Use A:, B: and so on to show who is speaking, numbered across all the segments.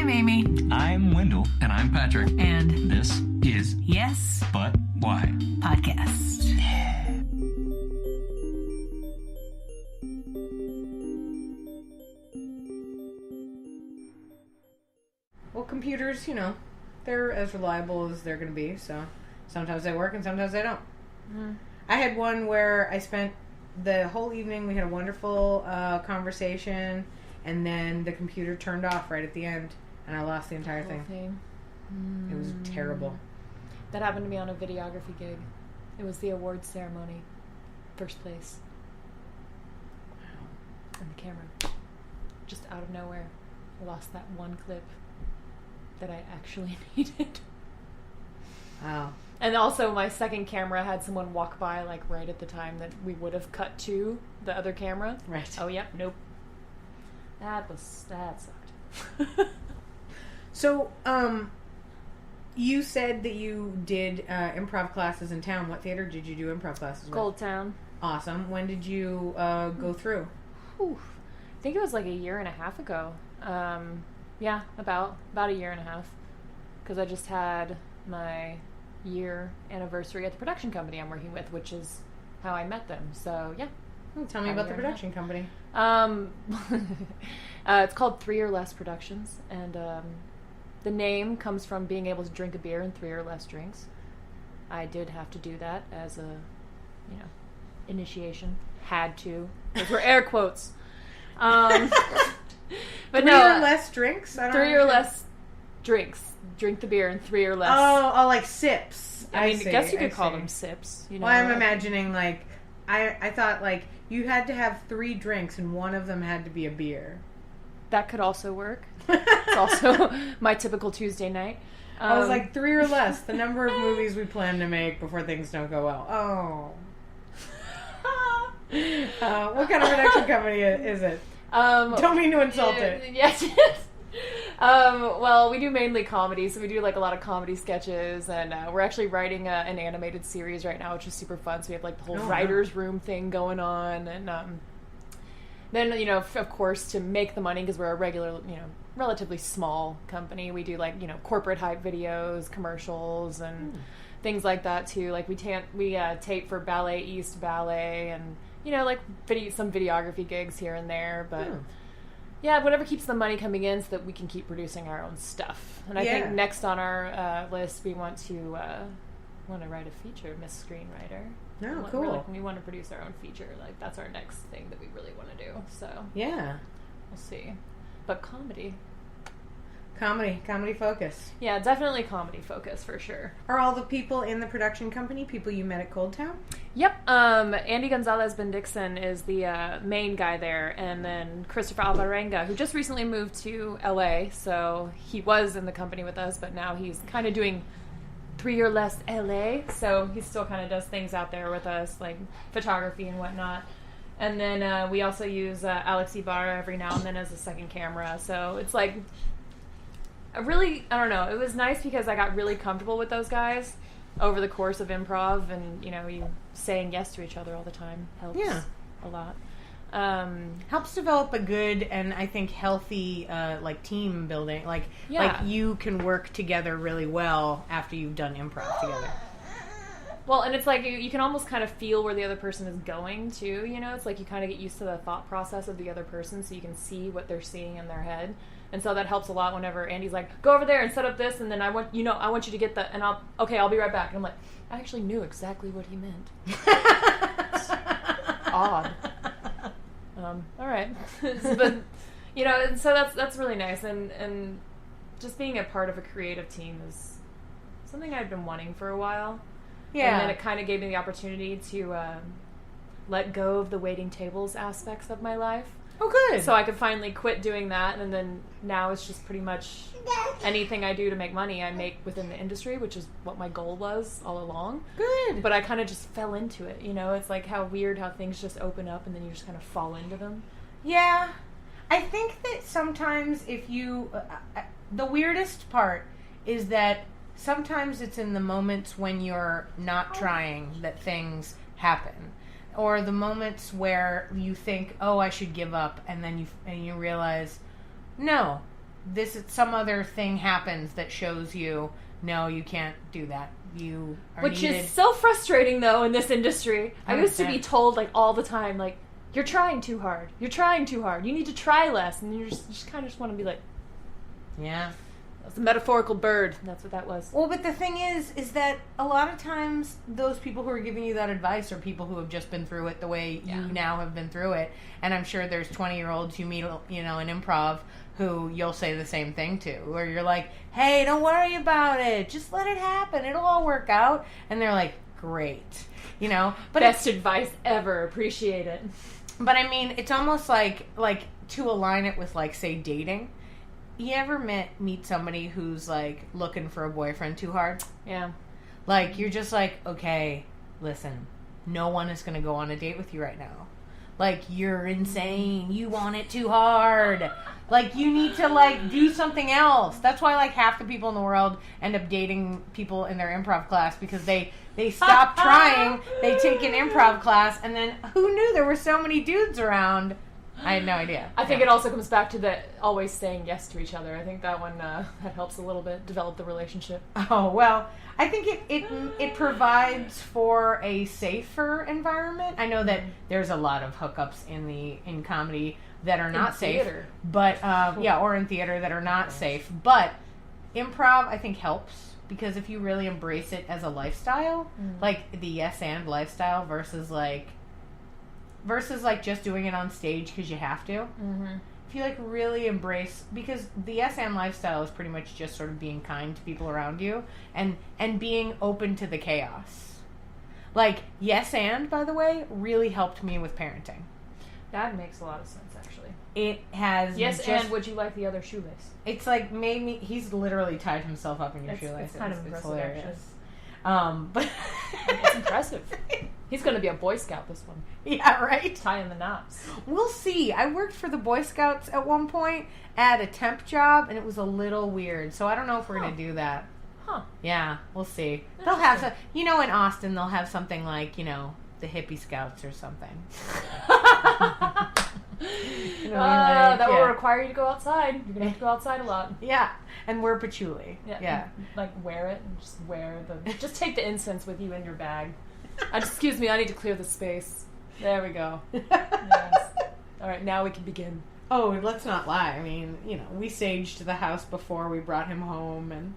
A: I'm Amy.
B: I'm Wendell.
C: And I'm Patrick.
A: And
B: This is
A: Yes,
B: But Why?
A: Podcast.
D: Well, computers, they're as reliable as they're going to be, so sometimes they work and sometimes they don't.
E: Mm-hmm.
D: I had one where I spent the whole evening, we had a wonderful conversation, and then the computer turned off right at the end, and I lost the entire thing. It was terrible.
E: That happened to me on a videography gig. It was the awards ceremony. First place. Wow. And the camera. Just out of nowhere. I lost that one clip that I actually needed.
D: Wow.
E: And also my second camera had someone walk by like right at the time that we would have cut to the other camera.
D: Right.
E: Oh, yep. Nope. That sucked.
D: So, you said that you did improv classes in town. What theater did you do improv classes with?
E: Gold Town.
D: Awesome. When did you go through?
E: Whew. I think it was like a year and a half ago. Yeah, about a year and a half. Because I just had my year anniversary at the production company I'm working with, which is how I met them. So, yeah.
D: Tell me about the production company.
E: It's called 3 or Less Productions, and the name comes from being able to drink a beer in 3 or less drinks. I did have to do that as a, initiation. Had to. Those were air quotes. But
D: 3
E: no,
D: or less drinks? I don't
E: 3 or
D: understand.
E: less drinks. Drink the beer in 3 or less.
D: Oh, like sips.
E: I
D: see,
E: guess you could call
D: see.
E: them sips.
D: Well, I'm imagining, I thought, you had to have 3 drinks and one of them had to be a beer.
E: That could also work. It's also my typical Tuesday night.
D: I was like, 3 or less, the number of movies we plan to make before things don't go well. Oh. What kind of production company is it? Don't mean to insult it.
E: Yes. Well, we do mainly comedy, so we do a lot of comedy sketches, and we're actually writing an animated series right now, which is super fun. So we have the whole writer's room thing going on, and then of course, to make the money, because we're a regular, relatively small company, we do corporate hype videos, commercials, and things like that too. We tape for Ballet East Ballet, and some videography gigs here and there, but. Yeah, whatever keeps the money coming in so that we can keep producing our own stuff. And I think next on our list, we want to write a feature, Miss Screenwriter.
D: Oh, cool.
E: We want to produce our own feature. That's our next thing that we really want to do. So
D: yeah,
E: we'll see. But comedy
D: focus.
E: Yeah, definitely comedy focus for sure.
D: Are all the people in the production company people you met at Cold Town?
E: Yep. Andy Gonzalez Ben-Dixon is the main guy there, and then Christopher Alvarenga, who just recently moved to LA, so he was in the company with us, but now he's kind of doing 3 or less LA, so he still kind of does things out there with us, like photography and whatnot. And then we also use Alex Ibarra every now and then as a second camera, so it's I don't know, it was nice because I got really comfortable with those guys over the course of improv, and you saying yes to each other all the time helps a lot.
D: Helps develop a good and I think healthy team building. You can work together really well after you've done improv together.
E: Well, and it's you can almost kind of feel where the other person is going too, It's you kind of get used to the thought process of the other person, so you can see what they're seeing in their head. And so that helps a lot whenever Andy's go over there and set up this, and then I want you to get that, and I'll be right back. And I'm I actually knew exactly what he meant. It's odd. All right. But, and so that's really nice. And just being a part of a creative team is something I've been wanting for a while. Yeah. And then it kind of gave me the opportunity to let go of the waiting tables aspects of my life.
D: Oh, good.
E: So I could finally quit doing that, and then now it's just pretty much anything I do to make money, I make within the industry, which is what my goal was all along.
D: Good.
E: But I kind of just fell into it, It's how weird how things just open up, and then you just kind of fall into them.
D: Yeah. I think that sometimes if you... the weirdest part is that sometimes it's in the moments when you're not trying that things happen. Or the moments where you think, oh, I should give up, and then you realize, no, some other thing happens that shows you, no, you can't do that. You are
E: Which
D: needed.
E: is so frustrating, though, in this industry. I used to be
D: 100%.
E: told, like, all the time, like, you're trying too hard. You're trying too hard. You need to try less. And you just kind of just want to be like,
D: Yeah.
E: that's a metaphorical bird. That's what that was.
D: Well, but the thing is that a lot of times those people who are giving you that advice are people who have just been through it the way you now have been through it. And I'm sure there's 20-year-olds you meet, in Improv who you'll say the same thing to, where you're like, hey, don't worry about it. Just let it happen. It'll all work out. And they're like, great. But
E: Best advice ever. Appreciate it.
D: But I mean, it's almost like to align it with, like, say, dating. You ever meet somebody who's, like, looking for a boyfriend too hard?
E: Yeah.
D: Like, you're just like, okay, listen, no one is going to go on a date with you right now. Like, you're insane. You want it too hard. Like, you need to, like, do something else. That's why, like, half the people in the world end up dating people in their improv class, because they stop trying, they take an improv class, and then who knew there were so many dudes around? I had no idea.
E: I think it also comes back to the always saying yes to each other. I think that one that helps a little bit develop the relationship.
D: Oh, well, I think it provides for a safer environment. I know that there's a lot of hookups in comedy that are not safe.
E: Theater.
D: But or in theater that are not safe. But improv, I think, helps, because if you really embrace it as a lifestyle, like the yes and lifestyle versus just doing it on stage because you have to. Mm-hmm. If you, like, really embrace, because the yes and lifestyle is pretty much just sort of being kind to people around you and being open to the chaos. Like, yes and, by the way, really helped me with parenting.
E: That makes a lot of sense, actually.
D: It has
E: and would you like the other shoelace?
D: It's like made me. He's literally tied himself up in your shoelace.
E: It's kind of impressive,
D: hilarious.
E: But it's impressive. He's going to be a Boy Scout this one.
D: Yeah, right?
E: Tying the knots.
D: We'll see. I worked for the Boy Scouts at one point at a temp job, and it was a little weird. So I don't know if we're going to do that.
E: Huh.
D: Yeah, we'll see. They'll have some, in Austin, they'll have something like, the Hippie Scouts or something.
E: That will require you to go outside. You're going to have to go outside a lot.
D: Yeah, and wear patchouli. Yeah.
E: Like, wear it and just take the incense with you in your bag. Excuse me, I need to clear the space. There we go. Yes. All right, now we can begin.
D: Oh, let's not lie. I mean, we saged the house before we brought him home, and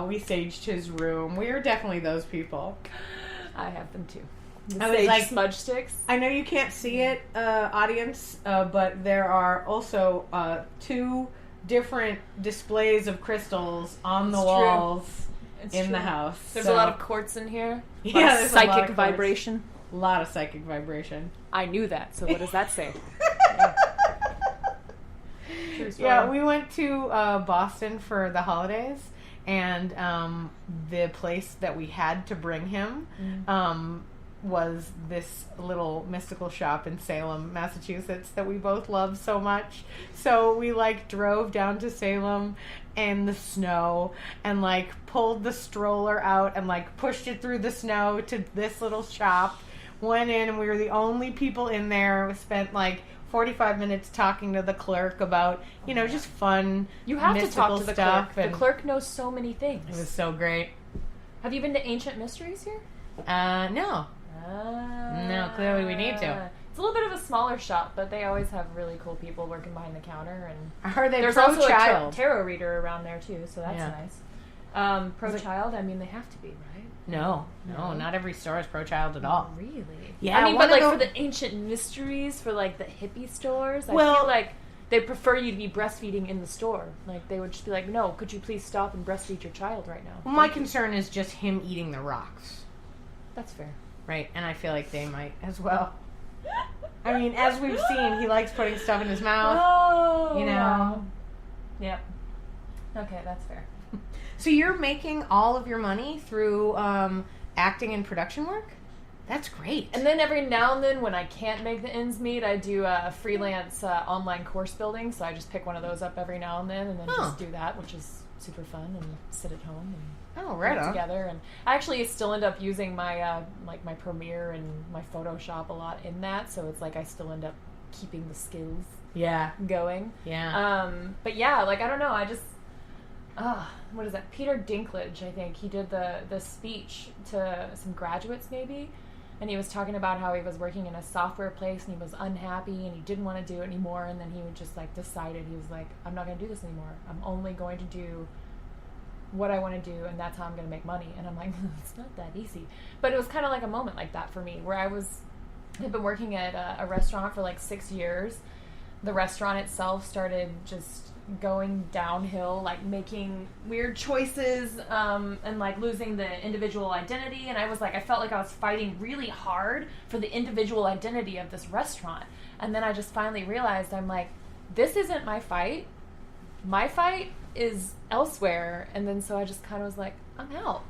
D: we saged his room. We are definitely those people.
E: I have them too.
D: I was like,
E: smudge sticks.
D: I know you can't see it, audience, but there are also 2 different displays of crystals on the walls in the house.
E: There's a lot of quartz in here.
D: Yeah, there's
E: psychic vibration.
D: A lot of psychic vibration.
E: I knew that. So what does that say?
D: Yeah, we went to Boston for the holidays, and the place that we had to bring him was this little mystical shop in Salem, Massachusetts, that we both love so much. So we, like, drove down to Salem in the snow and, like, pulled the stroller out and, like, pushed it through the snow to this little shop. Went in, and we were the only people in there. We spent, like, 45 minutes talking to the clerk about, just fun,
E: you have to talk to the
D: stuff.
E: Clerk. The clerk knows so many things.
D: It was so great.
E: Have you been to Ancient Mysteries here?
D: No. No, clearly we need to.
E: It's a little bit of a smaller shop, but they always have really cool people working behind the counter. And
D: are they
E: there's
D: pro-child?
E: also a tarot reader around there too, so that's nice. Pro-child, I mean, they have to be, right?
D: No, not every store is pro-child at all.
E: Really?
D: Yeah,
E: I mean, but like for the Ancient Mysteries, for like the hippie stores, I feel like they prefer you to be breastfeeding in the store. Like, they would just be like, no, could you please stop and breastfeed your child right now?
D: Well, my concern is just him eating the rocks.
E: That's fair.
D: Right, and I feel like they might as well. I mean, as we've seen, he likes putting stuff in his mouth.
E: Oh, Yep. Okay, that's fair.
D: So you're making all of your money through acting and production work? That's great.
E: And then every now and then, when I can't make the ends meet, I do a freelance online course building. So I just pick one of those up every now and then just do that, which is super fun, and sit at home and
D: right on.
E: together. And I actually still end up using my my Premiere and my Photoshop a lot in that. So it's like I still end up keeping the skills
D: Yeah.
E: going.
D: Yeah.
E: But yeah, like, I don't know, I just, what is that? Peter Dinklage, I think. He did the speech to some graduates, maybe. And he was talking about how he was working in a software place and he was unhappy and he didn't want to do it anymore. And then he would just, like, decided, he was like, I'm not going to do this anymore. I'm only going to do what I want to do, and that's how I'm going to make money. And I'm like, it's not that easy. But it was kind of like a moment like that for me, where I've been working at a restaurant for like 6 years. The restaurant itself started just going downhill, like making weird choices, and like losing the individual identity. And I felt like I was fighting really hard for the individual identity of this restaurant. And then I just finally realized, I'm like, this isn't my fight. My fight is elsewhere. And then so I just kind of was like, I'm out.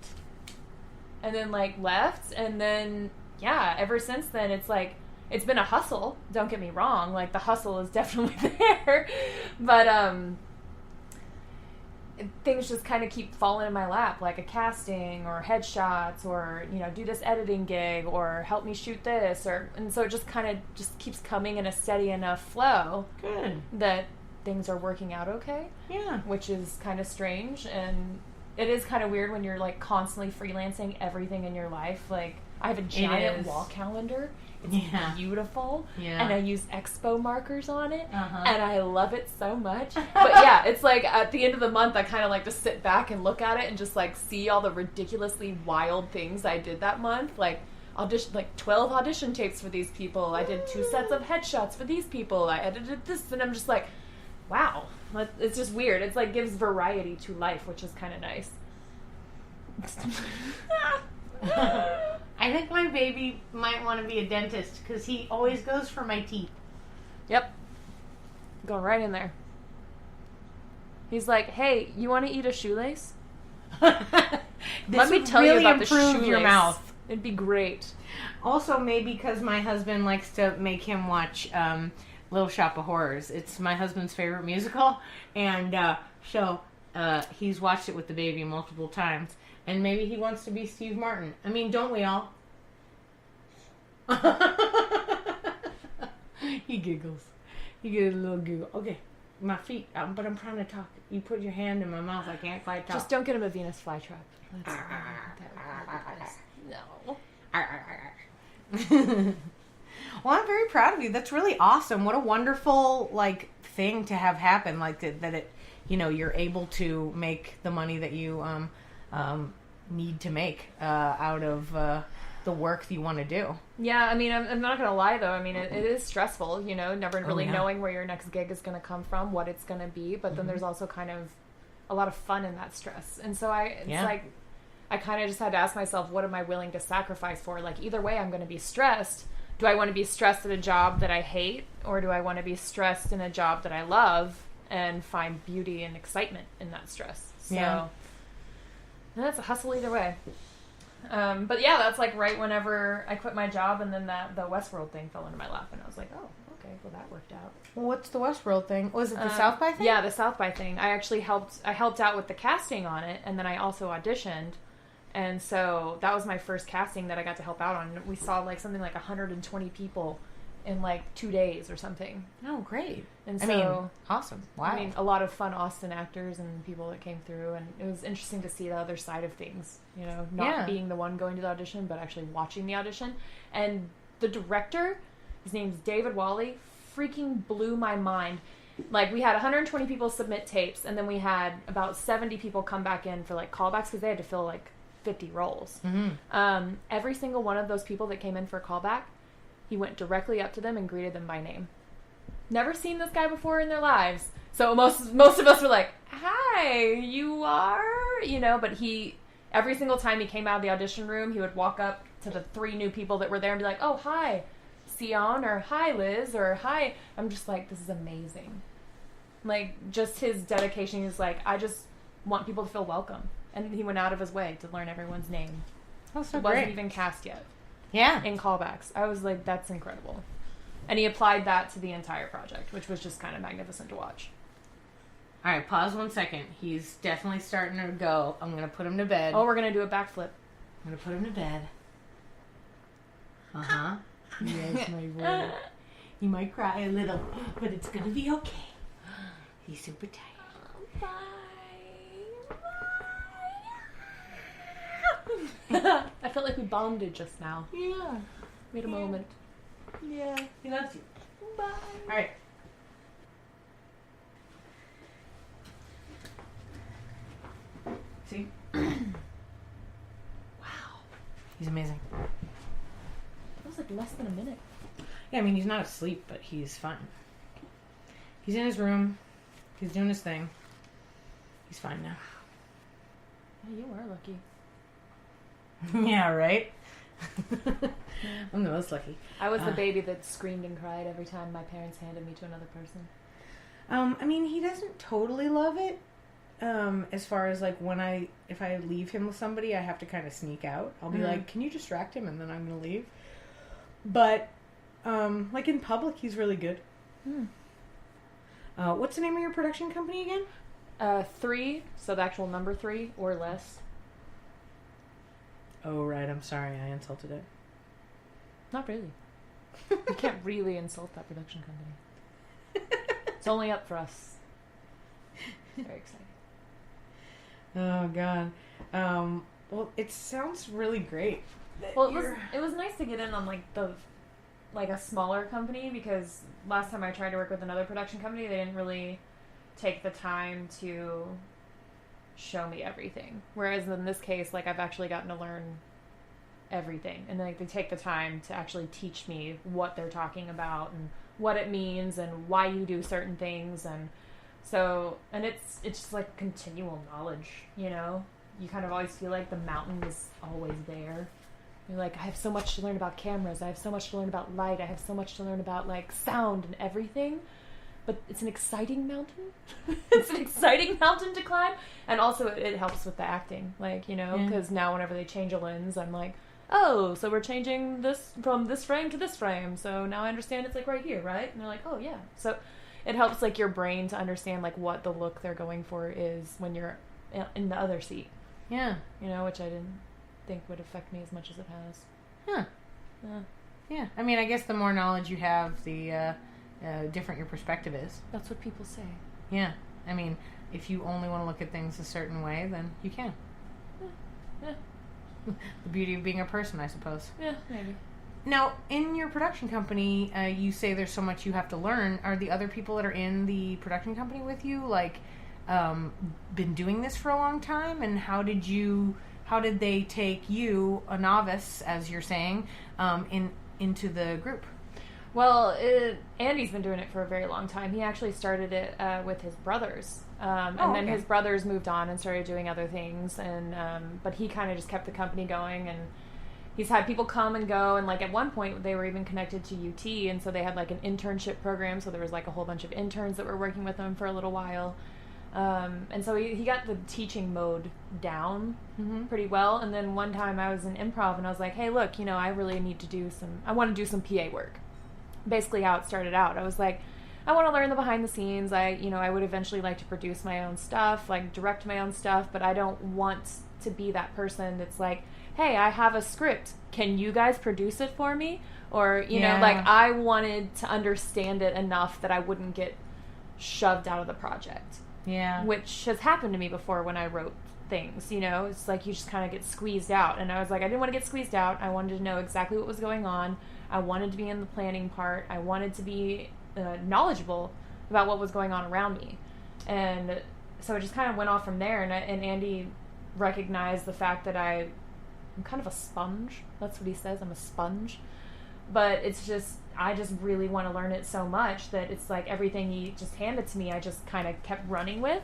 E: And then like left. And then, yeah, ever since then, it's like, it's been a hustle. Don't get me wrong. Like, the hustle is definitely there. But things just kind of keep falling in my lap, like a casting or headshots or, you know, do this editing gig or help me shoot this. And so it just kind of just keeps coming in a steady enough flow.
D: Good.
E: That things are working out okay.
D: Yeah.
E: Which is kind of strange. And it is kind of weird when you're, like, constantly freelancing everything in your life. Like, I have a giant wall calendar. It's beautiful. Yeah. And I use expo markers on it. And I love it so much. But yeah, it's like at the end of the month, I kind of like to sit back and look at it and just like see all the ridiculously wild things I did that month. Like, 12 audition tapes for these people. I did 2 sets of headshots for these people. I edited this. And I'm just like, wow. It's just weird. It's like gives variety to life, which is kind of nice.
D: I think my baby might want to be a dentist because he always goes for my teeth.
E: Yep. Going right in there. He's like, hey, you want to eat a shoelace? Let me tell you about the shoelace.
D: Your mouth.
E: It'd be great.
D: Also, maybe because my husband likes to make him watch Little Shop of Horrors. It's my husband's favorite musical. And so he's watched it with the baby multiple times. And maybe he wants to be Steve Martin. I mean, don't we all? He giggles. He gets a little giggle. Okay, my feet. But I'm trying to talk. You put your hand in my mouth. I can't quite talk.
E: Just don't get him a Venus flytrap. No.
D: Well, I'm very proud of you. That's really awesome. What a wonderful thing to have happen. Like that it, you're able to make the money that you need to make out of the work that you want to do. Yeah,
E: I mean, I'm not going to lie, though. I mean, it is stressful, never really knowing where your next gig is going to come from, what it's going to be. But then there's also kind of a lot of fun in that stress. And so I kind of just had to ask myself, what am I willing to sacrifice for? Like, either way, I'm going to be stressed. Do I want to be stressed at a job that I hate? Or do I want to be stressed in a job that I love and find beauty and excitement in that stress? So... yeah. And that's a hustle either way. But yeah, that's like right whenever I quit my job, and then the Westworld thing fell into my lap, and I was like, oh, okay, well that worked out.
D: Well, what's the Westworld thing? Was it the South by thing?
E: Yeah, the South by thing. I actually helped out with the casting on it, and then I also auditioned, and so that was my first casting that I got to help out on. We saw something like 120 people in 2 days or something.
D: Oh, great.
E: And so,
D: awesome. Wow.
E: I mean, a lot of fun Austin actors and people that came through, and it was interesting to see the other side of things, not being the one going to the audition, but actually watching the audition. And the director, his name's David Wally, freaking blew my mind. We had 120 people submit tapes, and then we had about 70 people come back in for callbacks because they had to fill 50 roles. Mm-hmm. Every single one of those people that came in for a callback, he went directly up to them and greeted them by name. Never seen this guy before in their lives. So most of us were like, hi, you are? But every single time he came out of the audition room, he would walk up to the 3 new people that were there and be like, oh, hi, Sion, or hi, Liz, or hi. I'm just like, this is amazing. Just his dedication. He's like, I just want people to feel welcome. And he went out of his way to learn everyone's name.
D: That's so
E: it
D: great.
E: Wasn't even cast yet.
D: Yeah.
E: In callbacks. I was like, that's incredible. And he applied that to the entire project, which was just kind of magnificent to watch.
D: All right, pause 1 second. He's definitely starting to go. I'm going to put him to bed.
E: Oh, we're going to do a backflip.
D: I'm going to put him to bed. Uh-huh. Yes, my boy. You might cry a little, but it's gonna be okay. He's super tired.
E: Bye. I felt like we bonded just now.
D: Yeah.
E: Made a moment.
D: Yeah. He loves you.
E: Bye.
D: All right. See?
E: Wow.
D: He's amazing.
E: That was like less than a minute.
D: Yeah, I mean, he's not asleep, but he's fine. He's in his room. He's doing his thing. He's fine now.
E: Yeah, you are lucky.
D: Yeah, right? I'm the most lucky.
E: I was the baby that screamed and cried every time my parents handed me to another person.
D: I mean, he doesn't totally love it. As far as like if I leave him with somebody, I have to kind of sneak out. I'll be like, can you distract him? And then I'm going to leave. But, like in public, he's really good. What's the name of your production company again?
E: 3, so the actual number 3 or less.
D: Oh, right. I'm sorry. I insulted it.
E: Not really. You can't really insult that production company. It's only up for us. Very exciting.
D: Oh, God. Well, it sounds really great.
E: Well, it was nice to get in on like a smaller company, because last time I tried to work with another production company, they didn't really take the time to show me everything. Whereas in this case, like, I've actually gotten to learn everything, and like they take the time to actually teach me what they're talking about and what it means and why you do certain things. And so, and it's just like continual knowledge, you know? You kind of always feel like the mountain is always there. You're like, I have so much to learn about cameras, I have so much to learn about light, I have so much to learn about like sound and everything. But it's an exciting mountain. It's an exciting mountain to climb. And also it helps with the acting, like, you know, because now whenever they change a lens, I'm like, oh, so we're changing this from this frame to this frame, so now I understand it's like right here, right? And they're like, oh yeah. So it helps like your brain to understand like what the look they're going for is when you're in the other seat.
D: Yeah.
E: You know, which I didn't think would affect me as much as it has.
D: Huh. Yeah. I mean, I guess the more knowledge you have, the different your perspective is.
E: That's what people say.
D: Yeah. I mean, if you only want to look at things a certain way, then you can.
E: Yeah.
D: The beauty of being a person, I suppose.
E: Yeah, maybe.
D: Now, in your production company, you say there's so much you have to learn. Are the other people that are in the production company with you, like, been doing this for a long time? And how did they take you, a novice, as you're saying, into the group?
E: Well, Andy's been doing it for a very long time. He actually started it with his brothers. And then his brothers moved on and started doing other things. And but he kind of just kept the company going. And he's had people come and go. And like at one point, they were even connected to UT. And so they had like an internship program. So there was like a whole bunch of interns that were working with him for a little while. And so he got the teaching mode down pretty well. And then one time I was in Improv and I was like, hey, look, you know, I really need to I want to do some PA work. Basically how it started out. I was like, I want to learn the behind the scenes. I would eventually like to produce my own stuff, like direct my own stuff, but I don't want to be that person that's like, hey, I have a script. Can you guys produce it for me? Or, you know, like I wanted to understand it enough that I wouldn't get shoved out of the project.
D: Yeah.
E: Which has happened to me before when I wrote things, you know? It's like you just kind of get squeezed out. And I was like, I didn't want to get squeezed out. I wanted to know exactly what was going on. I wanted to be in the planning part. I wanted to be knowledgeable about what was going on around me. And so it just kind of went off from there. And Andy recognized the fact that I'm kind of a sponge. That's what he says. I'm a sponge. But it's just, I just really want to learn it so much that it's like everything he just handed to me, I just kind of kept running with.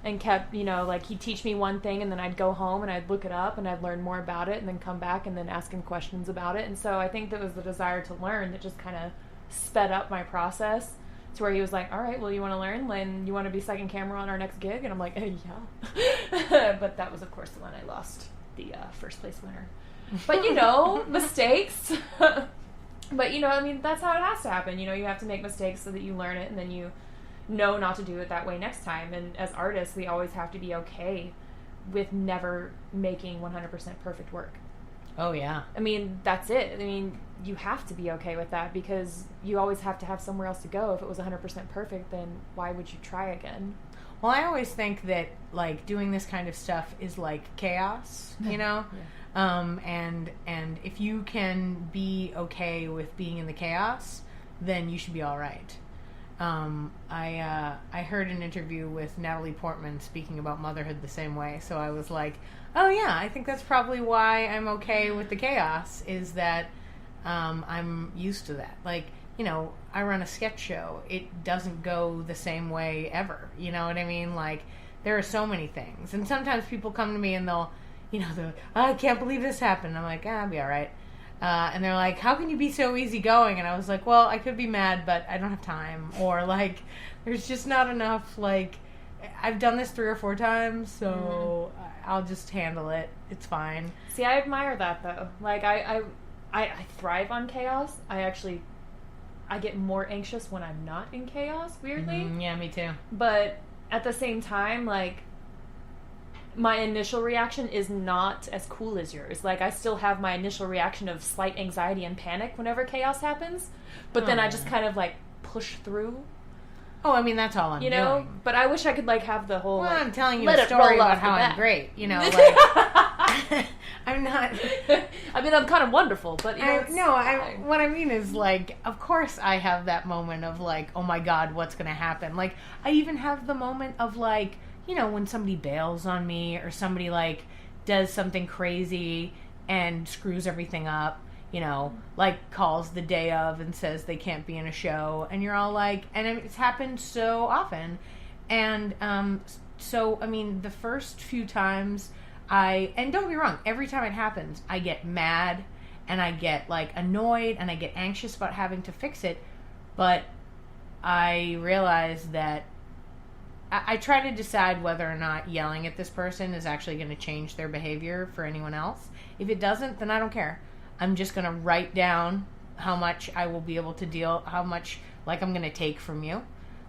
E: And kept, you know, like he'd teach me one thing and then I'd go home and I'd look it up and I'd learn more about it and then come back and then ask him questions about it. And so I think that was the desire to learn that just kind of sped up my process to where he was like, all right, well, you want to learn? Then you want to be second camera on our next gig? And I'm like, yeah. But that was, of course, the one I lost the first place winner. But, you know, mistakes. But, you know, I mean, that's how it has to happen. You know, you have to make mistakes so that you learn it and then you know not to do it that way next time. And as artists, we always have to be okay with never making 100% perfect work.
D: Oh, yeah.
E: I mean, that's it. I mean, you have to be okay with that because you always have to have somewhere else to go. If it was 100% perfect, then why would you try again?
D: Well, I always think that, like, doing this kind of stuff is like chaos, you know? And if you can be okay with being in the chaos, then you should be all right. I heard an interview with Natalie Portman speaking about motherhood the same way, so I was like, oh yeah, I think that's probably why I'm okay with the chaos, is that I'm used to that. Like, you know, I run a sketch show. It doesn't go the same way ever. You know what I mean? Like, there are so many things. And sometimes people come to me and they're like, oh, I can't believe this happened. I'm like, I'll be all right. And they're like, how can you be so easygoing? And I was like, well, I could be mad, but I don't have time. Or, like, there's just not enough, like, I've done this 3 or 4 times, so I'll just handle it. It's fine.
E: See, I admire that, though. Like, I thrive on chaos. I get more anxious when I'm not in chaos, weirdly.
D: Yeah, me too.
E: But at the same time, like, my initial reaction is not as cool as yours. Like, I still have my initial reaction of slight anxiety and panic whenever chaos happens. But then I just kind of, like, push through.
D: Oh, I mean, that's all I'm doing.
E: But I wish I could, like, have the whole,
D: well,
E: like,
D: I'm telling you a story about how I'm great. You know, like, I'm not...
E: I mean, I'm kind of wonderful, but, you know,
D: what I mean is, like, of course I have that moment of, like, oh my God, what's going to happen? Like, I even have the moment of, like, you know, when somebody bails on me or somebody, like, does something crazy and screws everything up, you know, like, calls the day of and says they can't be in a show, and you're all like, and it's happened so often. And so, I mean, the first few times and don't be wrong, every time it happens, I get mad and I get, like, annoyed and I get anxious about having to fix it. But I realize that I try to decide whether or not yelling at this person is actually going to change their behavior for anyone else. If it doesn't, then I don't care. I'm just going to write down how much I will be able to deal, how much, like, I'm going to take from you.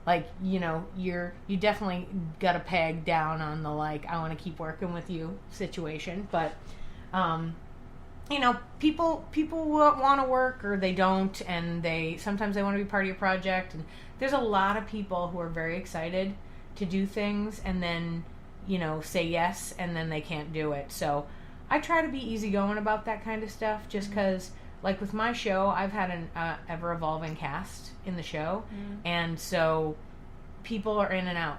D: Like, you know, you definitely got a peg down on the, like, I want to keep working with you situation. But, you know, people want to work or they don't, and sometimes they want to be part of your project. And there's a lot of people who are very excited to do things and then, you know, say yes, and then they can't do it. So I try to be easygoing about that kind of stuff, just because, like, with my show, I've had an ever-evolving cast in the show, and so people are in and out.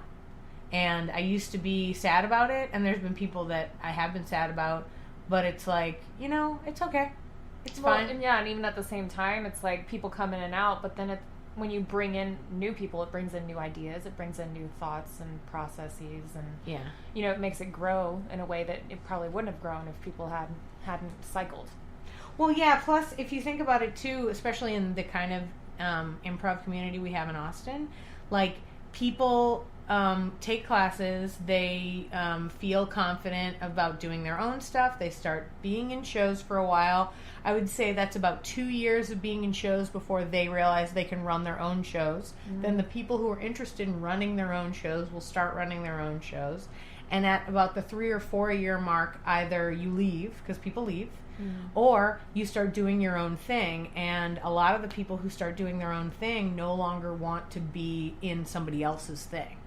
D: And I used to be sad about it, and there's been people that I have been sad about, but it's like, you know, it's okay. It's fine.
E: And yeah, and even at the same time, it's like people come in and out, but then when you bring in new people, it brings in new ideas, it brings in new thoughts and processes, and you know, it makes it grow in a way that it probably wouldn't have grown if people hadn't cycled.
D: Well, yeah, plus if you think about it too, especially in the kind of improv community we have in Austin, like, people take classes, they feel confident about doing their own stuff, they start being in shows for a while. I would say that's about 2 years of being in shows before they realize they can run their own shows. Then the people who are interested in running their own shows will start running their own shows. And at about the 3 or 4 year mark, either you leave, because people leave, or you start doing your own thing. And a lot of the people who start doing their own thing no longer want to be in somebody else's thing.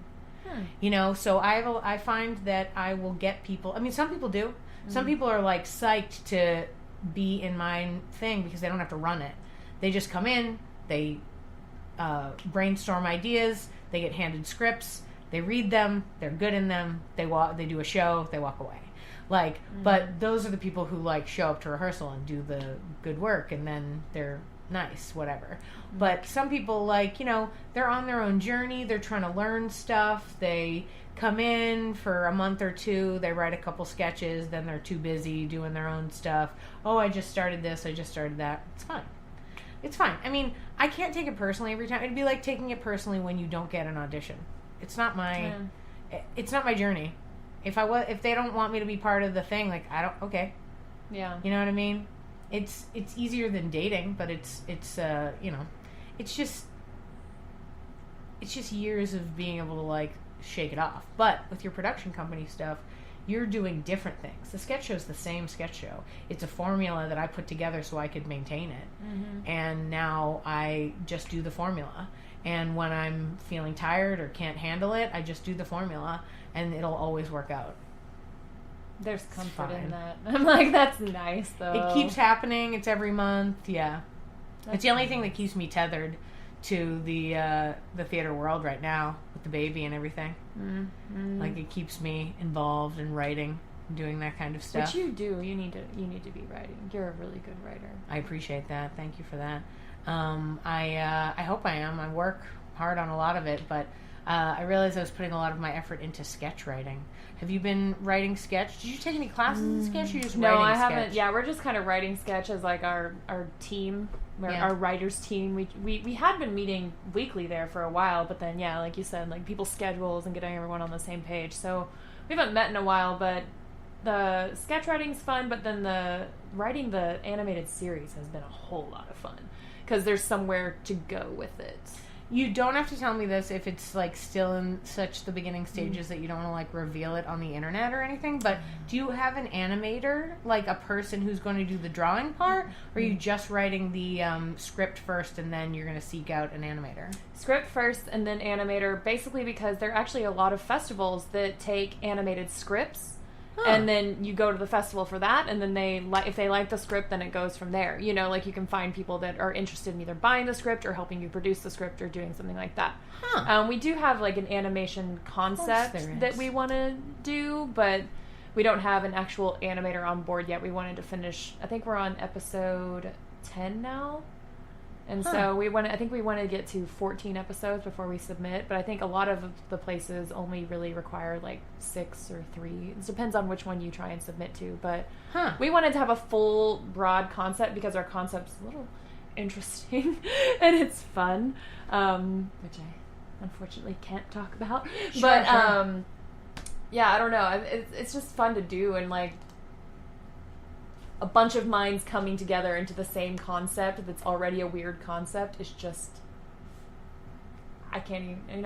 D: You know, so I find that I will get people, I mean, some people do. Some people are, like, psyched to be in my thing because they don't have to run it. They just come in, they brainstorm ideas, they get handed scripts, they read them, they're good in them, they do a show, they walk away. Like, but those are the people who, like, show up to rehearsal and do the good work, and then they're nice, whatever. But some people, like, you know, they're on their own journey, they're trying to learn stuff, they come in for a month or two, they write a couple sketches, then they're too busy doing their own stuff. Oh, I just started this, I just started that. It's fine. It's fine. I mean, I can't take it personally every time. It'd be like taking it personally when you don't get an audition. It's not my journey. If they don't want me to be part of the thing, like, okay.
E: Yeah.
D: You know what I mean? It's easier than dating, but it's you know, it's just years of being able to, like, shake it off. But with your production company stuff, you're doing different things. The sketch show is the same sketch show. It's a formula that I put together so I could maintain it. And now I just do the formula. And when I'm feeling tired or can't handle it, I just do the formula, and it'll always work out.
E: There's comfort in that. I'm like, that's nice, though.
D: It keeps happening. It's every month. Yeah. It's the only thing that keeps me tethered to the theater world right now with the baby and everything. Like, it keeps me involved in writing and doing that kind of stuff.
E: Which you do. You need to be writing. You're a really good writer.
D: I appreciate that. Thank you for that. I hope I am. I work hard on a lot of it, but I realized I was putting a lot of my effort into sketch writing. Have you been writing sketch? Did you take any classes in sketch, or you just
E: no,
D: writing
E: I
D: sketch?
E: haven't. Yeah, we're just kind of writing sketch as like our team, our writers team. We had been meeting weekly there for a while, but then like you said, like people's schedules and getting everyone on the same page. So we haven't met in a while, but the sketch writing's fun. But then the writing the animated series has been a whole lot of fun because there's somewhere to go with it.
D: You don't have to tell me this if it's like still in such the beginning stages that you don't want to like reveal it on the internet or anything, but do you have an animator, like a person who's going to do the drawing part, or are you just writing the script first and then you're going to seek out an animator?
E: Script first and then animator, basically because there are actually a lot of festivals that take animated scripts. And then you go to the festival for that, and then if they like the script, then it goes from there. You know, like you can find people that are interested in either buying the script or helping you produce the script or doing something like that. We do have like an animation concept that we want to do, but we don't have an actual animator on board yet. We wanted to finish, I think we're on episode 10 now. And so I think we want to get to 14 episodes before we submit, but I think a lot of the places only really require like 6 or 3. It depends on which one you try and submit to, but we wanted to have a full, broad concept because our concept's a little interesting and it's fun, which I unfortunately can't talk about. Yeah, I don't know. It's just fun to do, and like a bunch of minds coming together into the same concept that's already a weird concept is just, I can't even,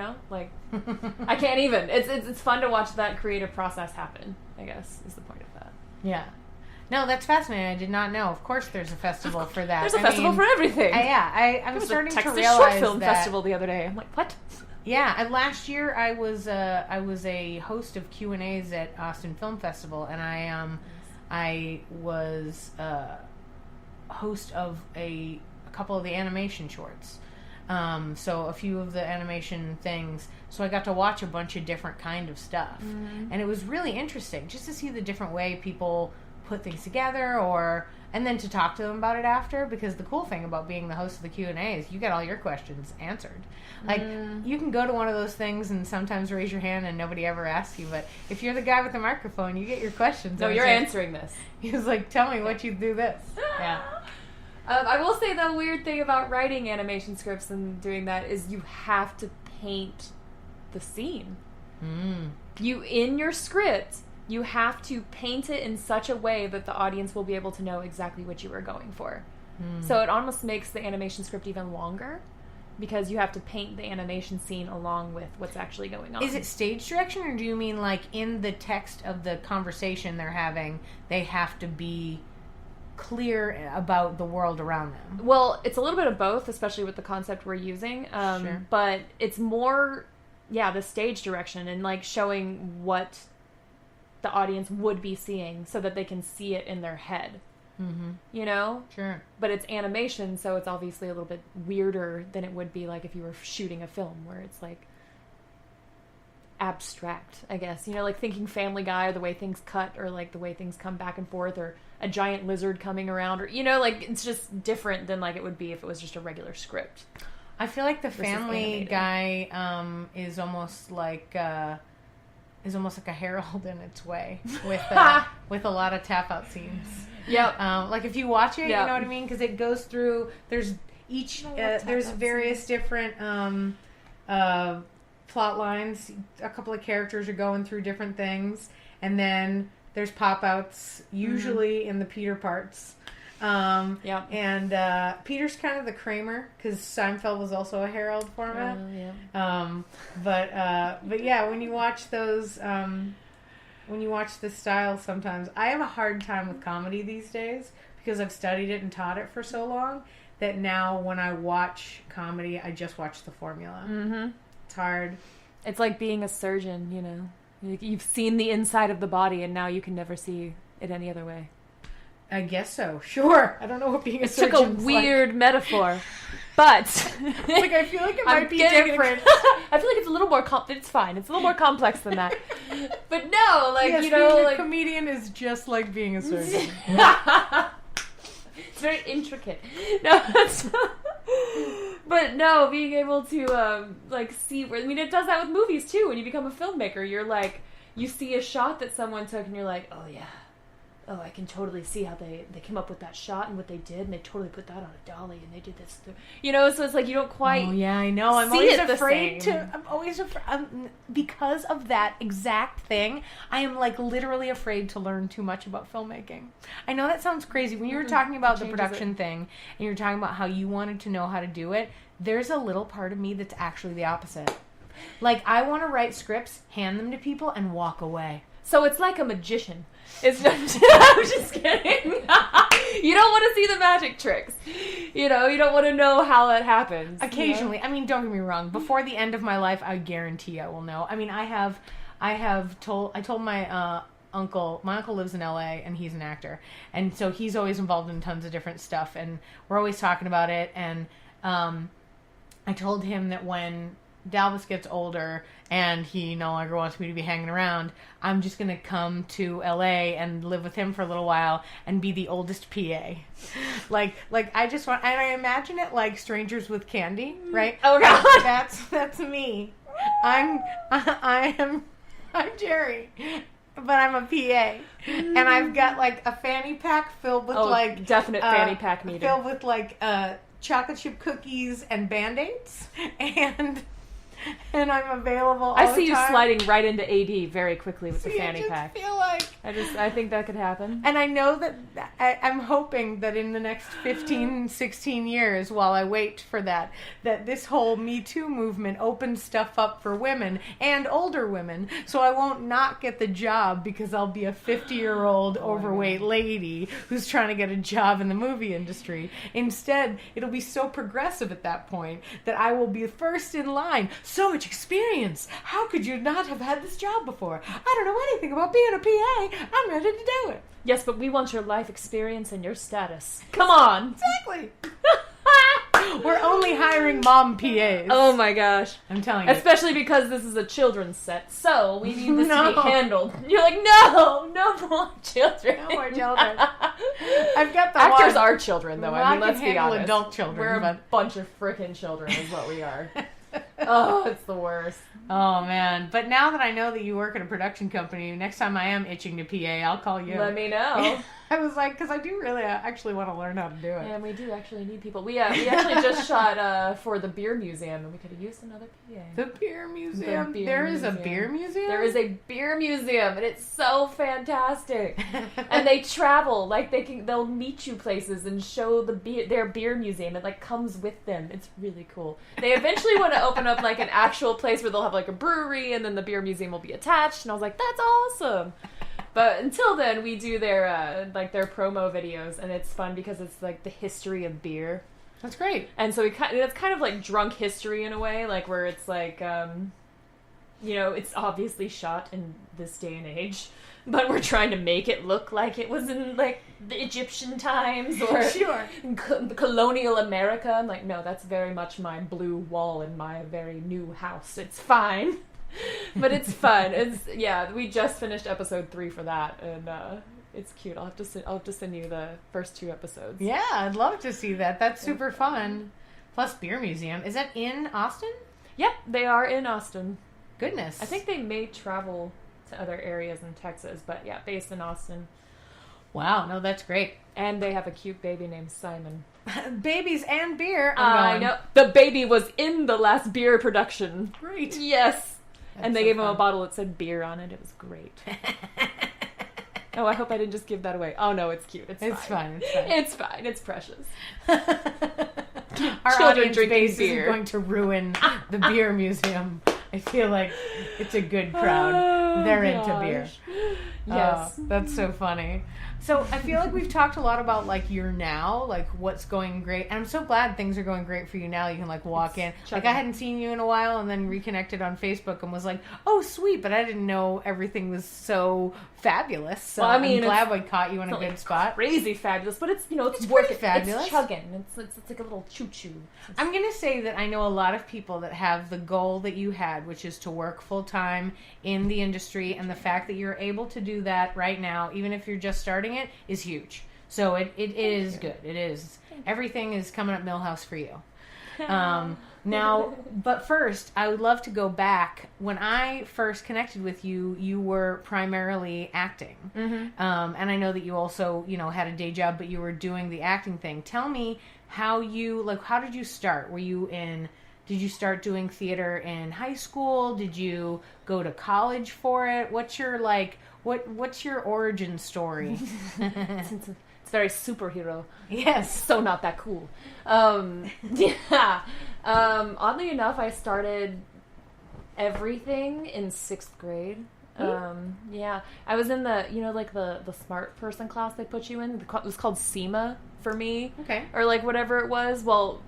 E: I can't even. It's fun to watch that creative process happen, I guess, is the point of that.
D: Yeah. No, that's fascinating. I did not know. Of course there's a festival for that.
E: There's a festival for everything.
D: I'm starting to realize
E: Texas Short Film Festival the other day. I'm like, what?
D: Yeah, last year I was a host of Q&As at Austin Film Festival, and I was host of a couple of the animation shorts. So a few of the animation things. So I got to watch a bunch of different kind of stuff. And it was really interesting just to see the different way people put things together, and then to talk to them about it after, because the cool thing about being the host of the Q&A is you get all your questions answered. Like, you can go to one of those things and sometimes raise your hand and nobody ever asks you, but if you're the guy with the microphone, you get your questions
E: answered. No, you're answering this.
D: He was like, tell me what you do this. Yeah.
E: I will say the weird thing about writing animation scripts and doing that is you have to paint the scene. In your script, you have to paint it in such a way that the audience will be able to know exactly what you were going for. So it almost makes the animation script even longer because you have to paint the animation scene along with what's actually going on.
D: Is it stage direction, or do you mean like in the text of the conversation they're having, they have to be clear about the world around them?
E: Well, it's a little bit of both, especially with the concept we're using.
D: Sure.
E: But it's more, the stage direction and like showing what the audience would be seeing so that they can see it in their head.
D: Sure.
E: But it's animation, so it's obviously a little bit weirder than it would be like if you were shooting a film where it's like abstract, I guess. Like thinking Family Guy, or the way things cut, or like the way things come back and forth, or a giant lizard coming around, or like it's just different than like it would be if it was just a regular script.
D: I feel like the Family Guy is almost like a Herald in its way with a lot of tap out scenes. Yep. Like if you watch it, you know what I mean, because it goes through. There's there's various different plot lines. A couple of characters are going through different things, and then there's pop outs usually in the Peter parts. And Peter's kind of the Kramer, because Seinfeld was also a Herald format. But yeah, when you watch those when you watch this style sometimes. I have a hard time with comedy these days because I've studied it and taught it for so long that now when I watch comedy, I just watch the formula.
E: Mm-hmm.
D: It's hard.
E: It's like being a surgeon, you know. You've seen the inside of the body, and now you can never see it any other way.
D: I guess so. Sure. I don't know what being a surgeon
E: took a weird metaphor, but
D: like I feel like it might be different.
E: I feel like it's a little more. It's fine. It's a little more complex than that. But no, like
D: yes,
E: you know,
D: being
E: like
D: a comedian is just like being a surgeon.
E: It's very intricate. No, but no, being able to like see where, I mean, it does that with movies too. When you become a filmmaker, you're like, you see a shot that someone took, and you're like, oh yeah, oh, I can totally see how they came up with that shot and what they did, and they totally put that on a dolly, and they did this, you know. So it's like you don't quite.
D: Oh yeah, I know. I'm
E: see
D: always
E: it
D: afraid to. I'm always afraid because of that exact thing. I am like literally afraid to learn too much about filmmaking. I know that sounds crazy. When you were talking about the production thing, and you were talking about how you wanted to know how to do it, there's a little part of me that's actually the opposite. Like I want to write scripts, hand them to people, and walk away.
E: So it's like a magician. It's I'm just kidding. You don't want to see the magic tricks. You know, you don't want to know how that happens.
D: Occasionally.
E: You know?
D: I mean, don't get me wrong. Before the end of my life, I guarantee I will know. I mean, I told my uncle, my uncle lives in LA and he's an actor. And so he's always involved in tons of different stuff and we're always talking about it. And I told him that when Dalvis gets older and he no longer wants me to be hanging around, I'm just going to come to LA and live with him for a little while and be the oldest PA. Like I just want, and I imagine it like Strangers with Candy, right?
E: Oh God.
D: That's me. I'm Jerry, but I'm a PA. And I've got like a fanny pack filled with like
E: definite fanny pack meeting.
D: Filled with like chocolate chip cookies and Band-Aids and I'm available all the time.
E: I see you sliding right into AD very quickly with the fanny pack.
D: I feel like
E: I think that could happen.
D: And I know that I'm hoping that in the next 15, 16 years, while I wait for that this whole Me Too movement opens stuff up for women and older women, so I won't not get the job because I'll be a 50-year-old overweight lady who's trying to get a job in the movie industry. Instead, it'll be so progressive at that point that I will be first in line. So much experience. How could you not have had this job before? I don't know anything about being a PA. I'm ready to do it.
E: Yes, but we want your life experience and your status. Come on.
D: Exactly. We're only hiring mom PAs.
E: Oh my gosh.
D: I'm telling you.
E: Especially because this is a children's set, so we need this to be handled. You're like, no more children.
D: No more children. I've got the
E: actors are children, though. I mean, let's be honest.
D: Adult children.
E: We're a bunch of frickin' children is what we are. Oh, it's the worst.
D: Oh, man. But now that I know that you work at a production company, next time I am itching to PA, I'll call you.
E: Let me know.
D: I was like, because I do really actually want to learn how to do it.
E: Yeah, we do actually need people. We actually just shot for the beer museum, and we could have used another PA.
D: The beer museum? There is a beer museum?
E: There is a beer museum, and it's so fantastic. And they travel, like they'll meet you places and show their beer museum. It like comes with them. It's really cool. They eventually want to open up like an actual place where they'll have like a brewery, and then the beer museum will be attached. And I was like, that's awesome. But until then, we do their their promo videos, and it's fun because it's like the history of beer.
D: That's great.
E: And so it's kind of like drunk history in a way, like where it's like, you know, it's obviously shot in this day and age, but we're trying to make it look like it was in like the Egyptian times or
D: sure.
E: colonial America. I'm like, no, that's very much my blue wall in my very new house. It's fine. But it's fun. We just finished episode 3 for that, and it's cute. I'll have to send you the first 2 episodes.
D: Yeah, I'd love to see that. That's super fun. Plus, beer museum. Is that in Austin?
E: Yep, they are in Austin.
D: Goodness.
E: I think they may travel to other areas in Texas, but yeah, based in Austin.
D: Wow, no, that's great.
E: And they have a cute baby named Simon.
D: Babies and beer.
E: I know. The baby was in the last beer production.
D: Great.
E: Yes.
D: That's
E: and they
D: so
E: gave him
D: fun.
E: a bottle that said beer on it. It was great. Oh, I hope I didn't just give that away. Oh, no, it's cute. It's fine. It's fine. It's precious.
D: Our
E: Children
D: audience
E: drinking
D: base
E: beer.
D: isn't going to ruin the beer museum I feel like it's a good crowd. They're into beer.
E: Yes.
D: That's so funny. So I feel like we've talked a lot about like your now, like what's going great. And I'm so glad things are going great for you now. You can like walk in. Like I hadn't seen you in a while and then reconnected on Facebook and was like, oh sweet, but I didn't know everything was so fabulous. So well, I mean, I'm glad we caught you in a good spot.
E: Crazy fabulous, but it's
D: it's working. Fabulous.
E: It's chugging. It's like a little choo choo.
D: I'm gonna say that I know a lot of people that have the goal that you had, which is to work full time in the industry, and the fact that you're able to do that right now, even if you're just starting it, is huge. So it is good. It is. Everything is coming up Millhouse for you. Now, but first, I would love to go back. When I first connected with you, you were primarily acting. And I know that you also, had a day job, but you were doing the acting thing. Tell me how did you start? Did you start doing theater in high school? Did you go to college for it? What's your, what's your origin story?
E: It's very superhero.
D: Yes.
E: So not that cool. Yeah. Oddly enough, I started everything in 6th grade. Yeah. I was in the, the smart person class they put you in. It was called SEMA for me. Okay. Or whatever it was. Well,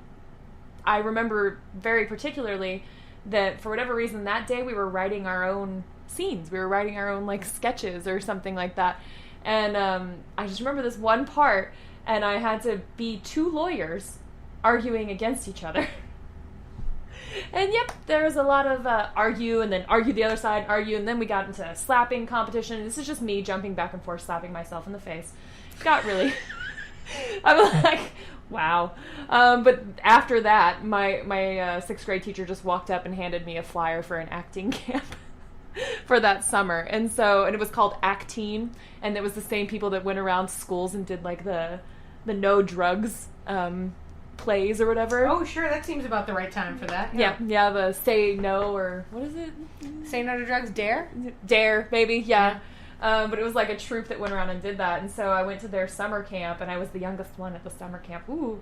E: I remember very particularly that for whatever reason that day we were writing our own scenes. We were writing our own sketches or something like that. And I just remember this one part, and I had to be 2 lawyers arguing against each other. And yep, there was a lot of argue, and then argue the other side, argue, and then we got into a slapping competition. This is just me jumping back and forth, slapping myself in the face. Got really... I'm like, wow. But after that, my 6th grade teacher just walked up and handed me a flyer for an acting camp for that summer. And it was called Acteen, and it was the same people that went around schools and did the no drugs plays or whatever.
D: Oh, sure, that seems about the right time for that.
E: Yeah, the Say No, or what is it?
D: Say No to Drugs, Dare?
E: Dare, maybe, yeah. But it was a troupe that went around and did that, and so I went to their summer camp, and I was the youngest one at the summer camp. Ooh.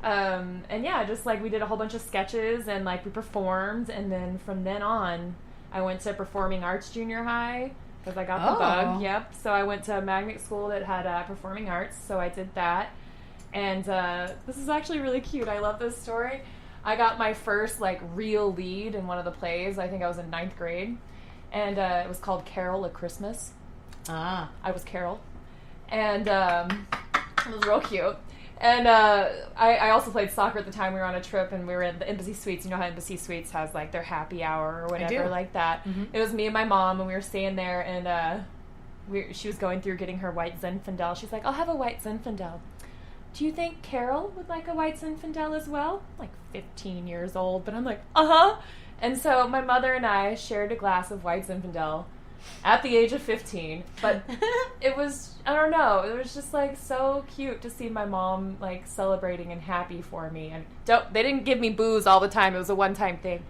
E: And yeah, just we did a whole bunch of sketches, and we performed, and then from then on, I went to performing arts junior high, because I got the bug, yep. So I went to a magnet school that had performing arts, so I did that. And this is actually really cute. I love this story. I got my first real lead in one of the plays. I think I was in 9th grade, and it was called Carol at Christmas. I was Carol, and it was real cute. And I also played soccer at the time. We were on a trip, and we were at the Embassy Suites. You know how Embassy Suites has their happy hour or whatever like that. Mm-hmm. It was me and my mom, and we were staying there, and she was going through getting her white Zinfandel. She's like, I'll have a white Zinfandel. Do you think Carol would like a white Zinfandel as well? I'm 15 years old, but I'm like, uh-huh. And so my mother and I shared a glass of white Zinfandel at the age of 15. But it was, I don't know, it was just so cute to see my mom celebrating and happy for me. And they didn't give me booze all the time. It was a one-time thing.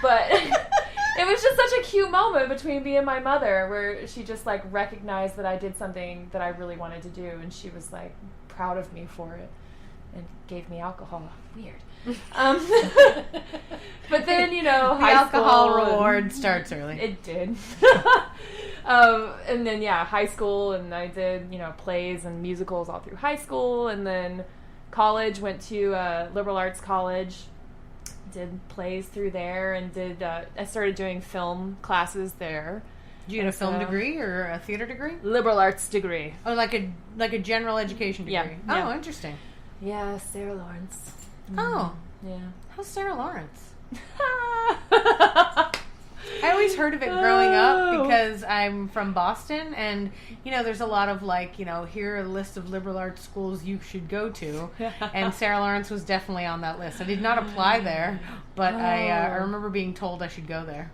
E: But it was just such a cute moment between me and my mother, where she just recognized that I did something that I really wanted to do, and she was proud of me for it and gave me alcohol. Weird. But then, the
D: alcohol reward starts early.
E: It did. And then, high school, and I did, plays and musicals all through high school, and then college, went to liberal arts college, did plays through there, and I started doing film classes there. Did you get a film degree or a theater degree? Liberal arts degree.
D: Oh, like a general education degree.
E: Yeah.
D: Oh, interesting.
E: Yeah, Sarah Lawrence.
D: Oh.
E: Yeah.
D: How's Sarah Lawrence? I always heard of it growing up because I'm from Boston, and there's a lot of here are a list of liberal arts schools you should go to, and Sarah Lawrence was definitely on that list. I did not apply there, but I remember being told I should go there.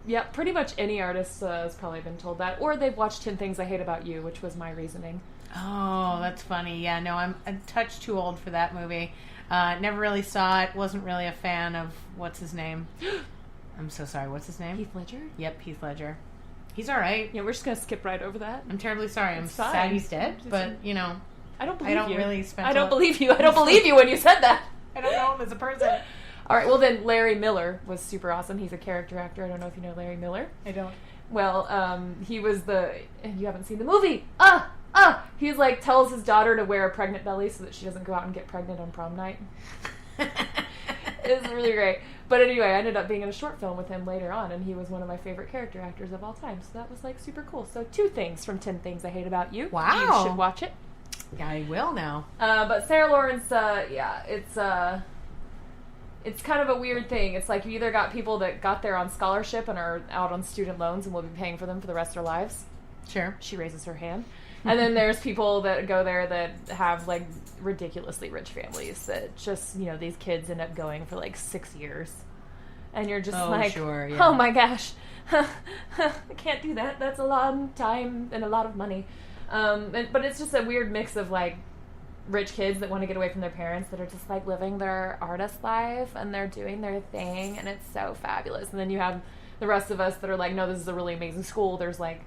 E: Yeah, pretty much any artist has probably been told that, or they've watched 10 Things I Hate About You, which was my reasoning.
D: Oh, that's funny. Yeah, no, I'm a touch too old for that movie. Never really saw it. Wasn't really a fan of what's his name. I'm so sorry. What's his name?
E: Heath Ledger?
D: Yep, Heath Ledger. He's all right.
E: Yeah, we're just gonna skip right over that.
D: I'm terribly sorry. I'm sad he's dead, but
E: I don't believe you.
D: Really spend.
E: I don't believe you. I don't believe you when you said that.
D: I don't know him as a person.
E: All right, well then Larry Miller was super awesome. He's a character actor. I don't know if you know Larry Miller.
D: I don't.
E: Well, he was you haven't seen the movie. He's like, tells his daughter to wear a pregnant belly so that she doesn't go out and get pregnant on prom night. It's really great. But anyway, I ended up being in a short film with him later on, and he was one of my favorite character actors of all time. So that was like super cool. So 2 things from 10 Things I Hate About You.
D: Wow.
E: You should watch it.
D: Yeah, I will now.
E: But Sarah Lawrence, it's kind of a weird thing. It's like you either got people that got there on scholarship and are out on student loans and will be paying for them for the rest of their lives.
D: Sure.
E: She raises her hand. And then there's people that go there that have like ridiculously rich families that just, these kids end up going for like 6 years. And you're just
D: sure, yeah.
E: Oh my gosh, I can't do that. That's a lot of time and a lot of money. But it's just a weird mix of like rich kids that want to get away from their parents that are just like living their artist life and they're doing their thing and it's so fabulous. And then you have the rest of us that are like, no, this is a really amazing school. There's like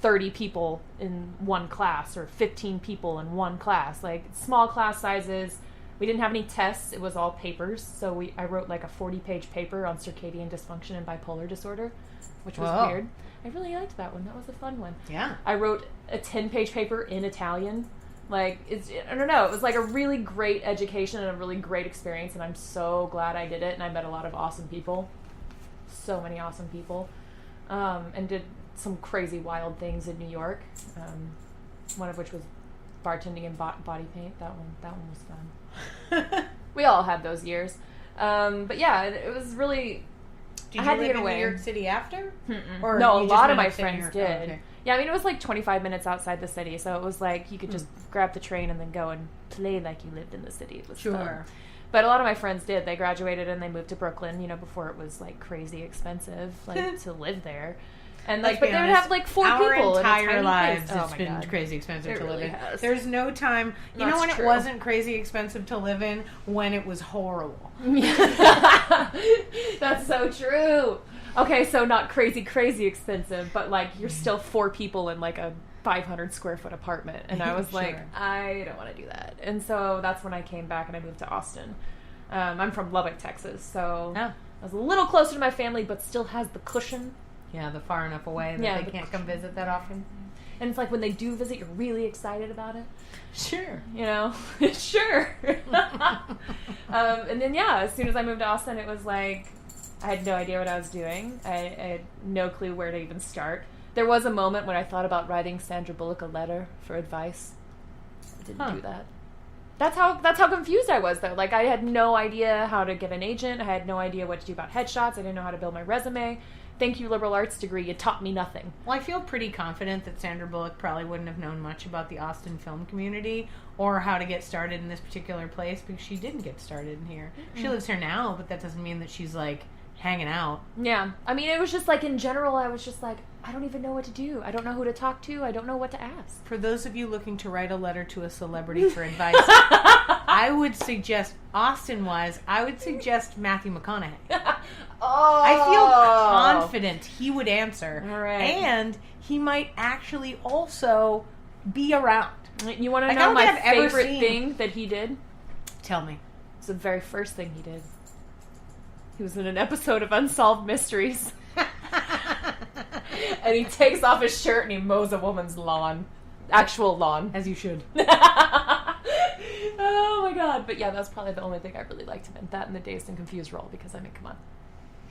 E: 30 people in one class or 15 people in one class, like small class sizes. We didn't have any tests. It was all papers. So I wrote like a 40-page paper on circadian dysfunction and bipolar disorder, which was weird. I really liked that one. That was a fun one.
D: Yeah.
E: I wrote a 10-page paper in Italian. Like, I don't know. It was like a really great education and a really great experience, and I'm so glad I did it, and I met a lot of awesome people. So many awesome people. And did some crazy wild things in New York. One of which was bartending in body paint. That one was fun. We all had those years. But yeah, it was really...
D: Did you live in New York City after? Or
E: no, a lot of my
D: up to New
E: friends
D: York?
E: did.
D: Oh, okay.
E: Yeah, I mean, it was like 25 minutes outside the city, so it was like you could just grab the train and then go and play like you lived in the city. It was fun. But a lot of my friends did. They graduated and they moved to Brooklyn, before it was like crazy expensive to live there. And like, but they would have like 4 people in a tiny
D: entire lives.
E: place.
D: It's been crazy expensive to live in.
E: Has.
D: There's no time. You know when it wasn't crazy expensive to live in? When it was horrible.
E: That's so true. Okay, so not crazy expensive, but like you're still 4 people in like a 500 square foot apartment. And I was like, I don't want to do that. And so that's when I came back and I moved to Austin. I'm from Lubbock, Texas, so I was a little closer to my family, but still has the cushion.
D: Yeah, the far enough away that they can't come visit that often.
E: And it's like when they do visit, you're really excited about it.
D: Sure.
E: Sure. And then, as soon as I moved to Austin, it was like, I had no idea what I was doing. I had no clue where to even start. There was a moment when I thought about writing Sandra Bullock a letter for advice. I didn't do that. That's how confused I was, though. Like, I had no idea how to get an agent. I had no idea what to do about headshots. I didn't know how to build my resume. Thank you, liberal arts degree. You taught me nothing.
D: Well, I feel pretty confident that Sandra Bullock probably wouldn't have known much about the Austin film community or how to get started in this particular place because she didn't get started in here. Mm-hmm. She lives here now, but that doesn't mean that she's, like, hanging out.
E: Yeah. I mean, it was just, like, in general, I was just like, I don't even know what to do. I don't know who to talk to. I don't know what to ask.
D: For those of you looking to write a letter to a celebrity for advice, I would suggest, Austin-wise, I would suggest Matthew McConaughey. I feel confident he would answer.
E: All right.
D: And he might actually also be around.
E: You want to know my favorite thing that he did?
D: Tell me.
E: It's the very first thing he did. He was in an episode of Unsolved Mysteries. And he takes off his shirt and he mows a woman's lawn. Actual lawn.
D: As you should.
E: Oh my god. But yeah, that's probably the only thing I really liked him in. That and the Dazed and Confused role, because I mean, come on.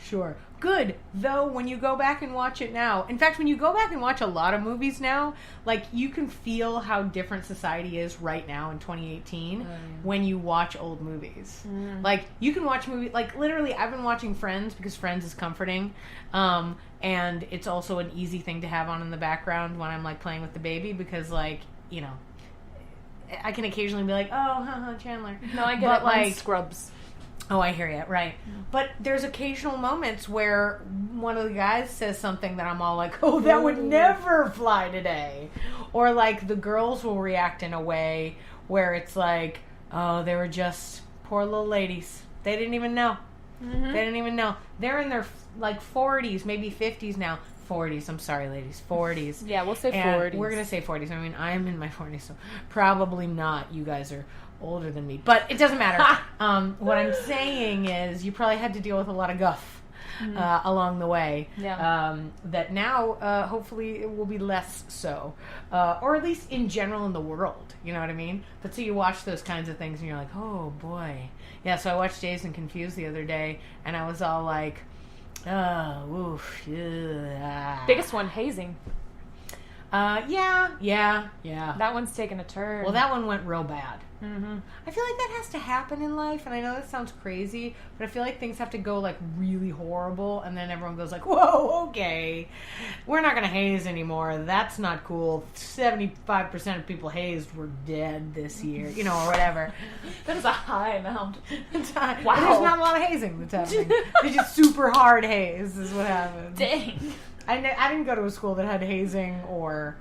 D: Sure. Good. Though, when you go back and watch it now, in fact, when you go back and watch a lot of movies now, like, you can feel how different society is right now in 2018 when you watch old movies. Like, you can watch movies, like, literally, I've been watching Friends because Friends is comforting, and it's also an easy thing to have on in the background when I'm, like, playing with the baby because, like, I can occasionally be like, oh, Chandler.
E: No, I get it, like Scrubs.
D: Oh, I hear you. Right. But there's occasional moments where one of the guys says something that I'm all like, oh, that would never fly today. Or, like, the girls will react in a way where it's like, oh, they were just poor little ladies. They didn't even know.
E: Mm-hmm.
D: They didn't even know. They're in their, like, 40s, maybe 50s now. 40s. I'm sorry, ladies. 40s.
E: Yeah, we'll say
D: And
E: 40s.
D: we're going to say 40s. I mean, I'm in my 40s, so probably not. You guys are older than me. But it doesn't matter. What I'm saying is you probably had to deal with a lot of guff along the way.
E: Yeah.
D: That now, hopefully, it will be less so. Or at least in general in the world. You know what I mean? But so you watch those kinds of things and you're like, oh, boy. Yeah, so I watched Dazed and Confused the other day, and I was all like, oh, oof, yeah.
E: Biggest one, hazing.
D: Yeah.
E: That one's taken a turn.
D: Well, that one went real bad.
E: Mm-hmm.
D: I feel like that has to happen in life, and I know that sounds crazy, but I feel like things have to go, like, really horrible, and then everyone goes like, whoa, okay, we're not going to haze anymore. That's not cool. 75% of people hazed were dead this year, you know, or whatever.
E: That is a high amount.
D: Wow. And there's not a lot of hazing that's happening. It's just super hard haze is what happens.
E: Dang.
D: I didn't go to a school that had hazing or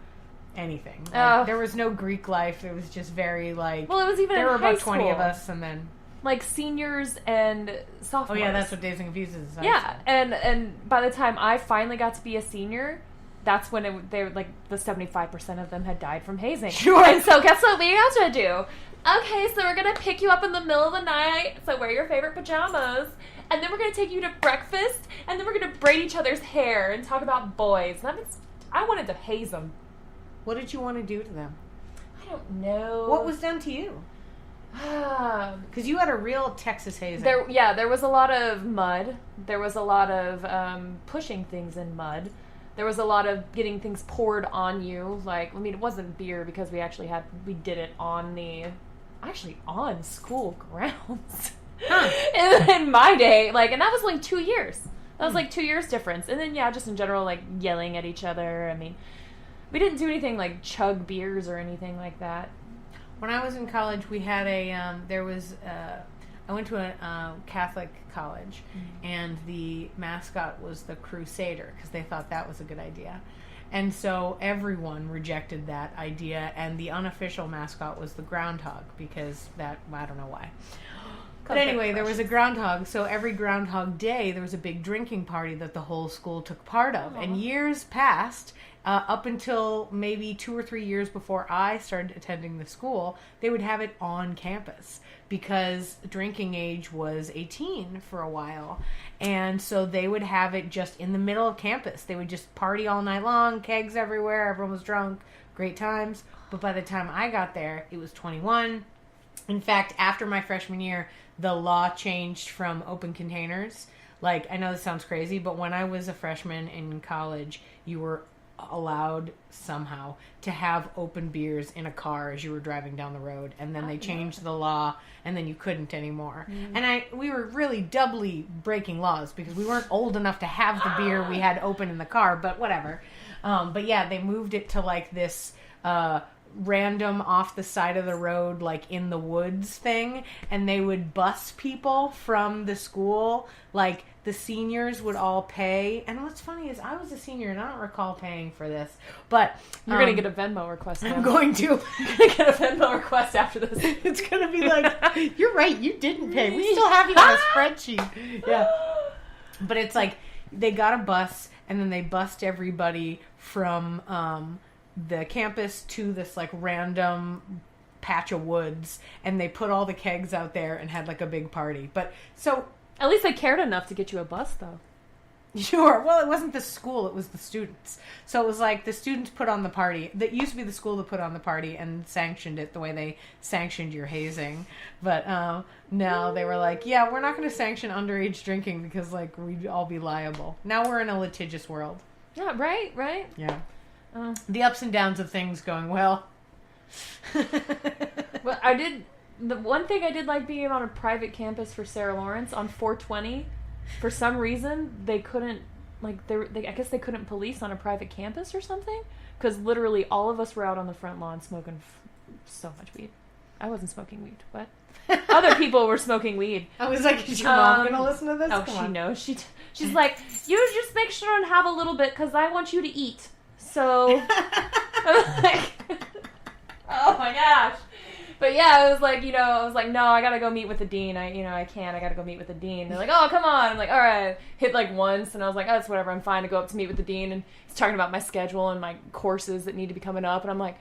D: anything. Like,
E: Oh.
D: there was no Greek life. It was just very, like...
E: Well, it was even
D: there
E: in
D: were
E: high
D: about 20 of
E: school.
D: us, and then...
E: Like seniors and
D: Oh,
E: sophomores.
D: yeah, that's what Dazed and Confused is.
E: Yeah, and by the time I finally got to be a senior, that's when they were like the 75% of them had died from hazing.
D: Sure.
E: And so guess what we got to do? Okay, so we're gonna pick you up in the middle of the night. So wear your favorite pajamas, and then we're gonna take you to breakfast, and then we're gonna braid each other's hair and talk about boys. That means I wanted to haze them.
D: What did you want to do to them?
E: I don't know.
D: What was done to you? Because you had a real Texas hazing.
E: There was a lot of mud. There was a lot of pushing things in mud. There was a lot of getting things poured on you. Like, I mean, it wasn't beer because we did it on school grounds.
D: Huh.
E: in my day, like, and that was like 2 years. That was like 2 years difference. And then, yeah, just in general, like, yelling at each other. I mean, we didn't do anything like chug beers or anything like that.
D: When I was in college, we had I went to a Catholic college, and the mascot was the Crusader, because they thought that was a good idea. And so everyone rejected that idea, and the unofficial mascot was the groundhog, because I don't know why. But anyway, there was a groundhog, so every Groundhog Day, there was a big drinking party that the whole school took part of. And years passed, up until maybe 2 or 3 years before I started attending the school, they would have it on campus, because drinking age was 18 for a while. And so they would have it just in the middle of campus. They would just party all night long, kegs everywhere, everyone was drunk, great times. But by the time I got there, it was 21. In fact, after my freshman year, the law changed from open containers. Like, I know this sounds crazy, but when I was a freshman in college, you were allowed somehow to have open beers in a car as you were driving down the road, and then they changed the law, and then you couldn't anymore. And we were really doubly breaking laws, because we weren't old enough to have the beer we had open in the car, but whatever. But yeah, they moved it to like this random off the side of the road, like in the woods thing, and they would bus people from the school. Like, the seniors would all pay, and what's funny is I was a senior and I don't recall paying for this, but
E: You're gonna get a Venmo request now.
D: I'm going to.
E: You're gonna get a Venmo request after this.
D: It's gonna be like, you're right, you didn't pay, we still have you on a spreadsheet. Yeah, but it's like they got a bus, and then they bussed everybody from the campus to this like random patch of woods, and they put all the kegs out there and had like a big party. But so
E: At least they cared enough to get you a bus, though.
D: sure, well, it wasn't the school, it was the students. So it was like the students put on the party. That used to be the school that put on the party and sanctioned it the way they sanctioned your hazing. But no, they were like, yeah, we're not going to sanction underage drinking because like we'd all be liable. Now we're in a litigious world.
E: Yeah, right.
D: Yeah. The ups and downs of things going well.
E: Well, the one thing I did like being on a private campus for Sarah Lawrence on 420. For some reason, they couldn't, like, I guess they couldn't police on a private campus or something, because literally all of us were out on the front lawn smoking so much weed. I wasn't smoking weed, but other people were smoking weed.
D: I was like, is your mom going to listen to this?
E: Oh,
D: Come
E: she
D: on.
E: knows. She's like, you just make sure and have a little bit, because I want you to eat. So, I'm like, oh my gosh. But yeah, I was like, no, I gotta go meet with the dean. I gotta go meet with the dean. They're like, oh, come on. I'm like, all right. Hit like once, and I was like, oh, it's whatever. I'm fine to go up to meet with the dean. And he's talking about my schedule and my courses that need to be coming up. And I'm like,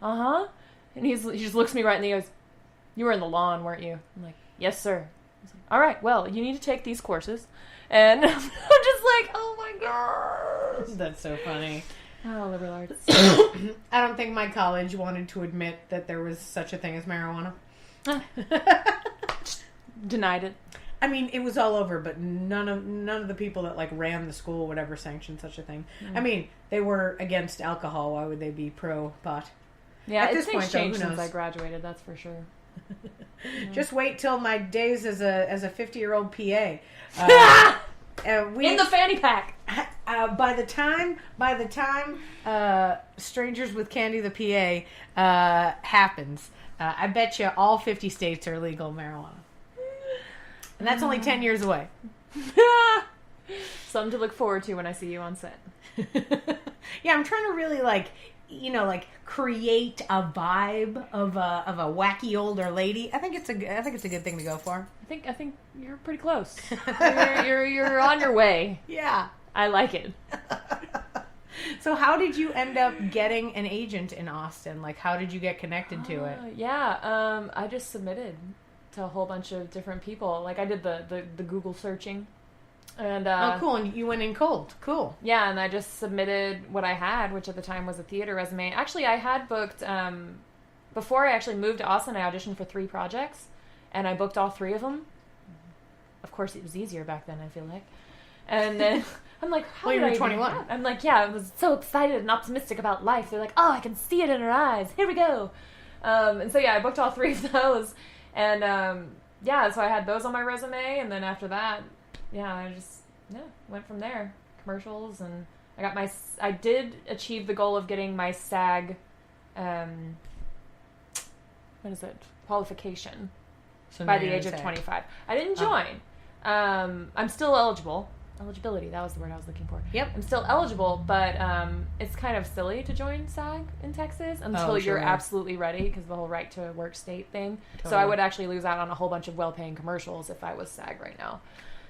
E: uh-huh. And he just looks me right in the eye. He goes, you were in the lawn, weren't you? I'm like, yes, sir. Like, all right, well, you need to take these courses. And I'm just like, oh my gosh.
D: That's so funny.
E: Oh, liberal arts.
D: I don't think my college wanted to admit that there was such a thing as marijuana.
E: Denied it.
D: I mean, it was all over, but none of the people that like ran the school would ever sanction such a thing. I mean, they were against alcohol. Why would they be pro pot?
E: Yeah,
D: at
E: it's
D: this point,
E: changed
D: though,
E: since I graduated. That's for sure.
D: Just wait till my days as a 50-year-old PA.
E: In the fanny pack.
D: By the time Strangers with Candy the PA happens, I bet you all 50 states are legal marijuana. And that's only 10 years away.
E: Something to look forward to when I see you on set.
D: Yeah, I'm trying to really create a vibe of a wacky older lady. I think it's a good thing to go for.
E: I think you're pretty close. You're on your way.
D: Yeah.
E: I like it.
D: So how did you end up getting an agent in Austin? Like, how did you get connected to it?
E: Yeah, I just submitted to a whole bunch of different people. Like, I did the Google searching. And
D: oh, cool. And you went in cold. Cool.
E: Yeah, and I just submitted what I had, which at the time was a theater resume. Actually, I had booked, before I actually moved to Austin, I auditioned for 3 projects, and I booked all 3 of them. Of course, it was easier back then, I feel like. And then I'm like, how did I do
D: 21.
E: that? I'm like, yeah, I was so excited and optimistic about life. They're like, oh, I can see it in her eyes. Here we go. And so, yeah, I booked all 3 of those. And, so I had those on my resume. And then after that, I just went from there. Commercials, and I did achieve the goal of getting my SAG, qualification by the age of 25. I didn't join. I'm still eligible. Eligibility, that was the word I was looking for.
D: Yep.
E: I'm still eligible, but it's kind of silly to join SAG in Texas until you're absolutely ready, because the whole right to work state thing. Totally. So I would actually lose out on a whole bunch of well-paying commercials if I was SAG right now.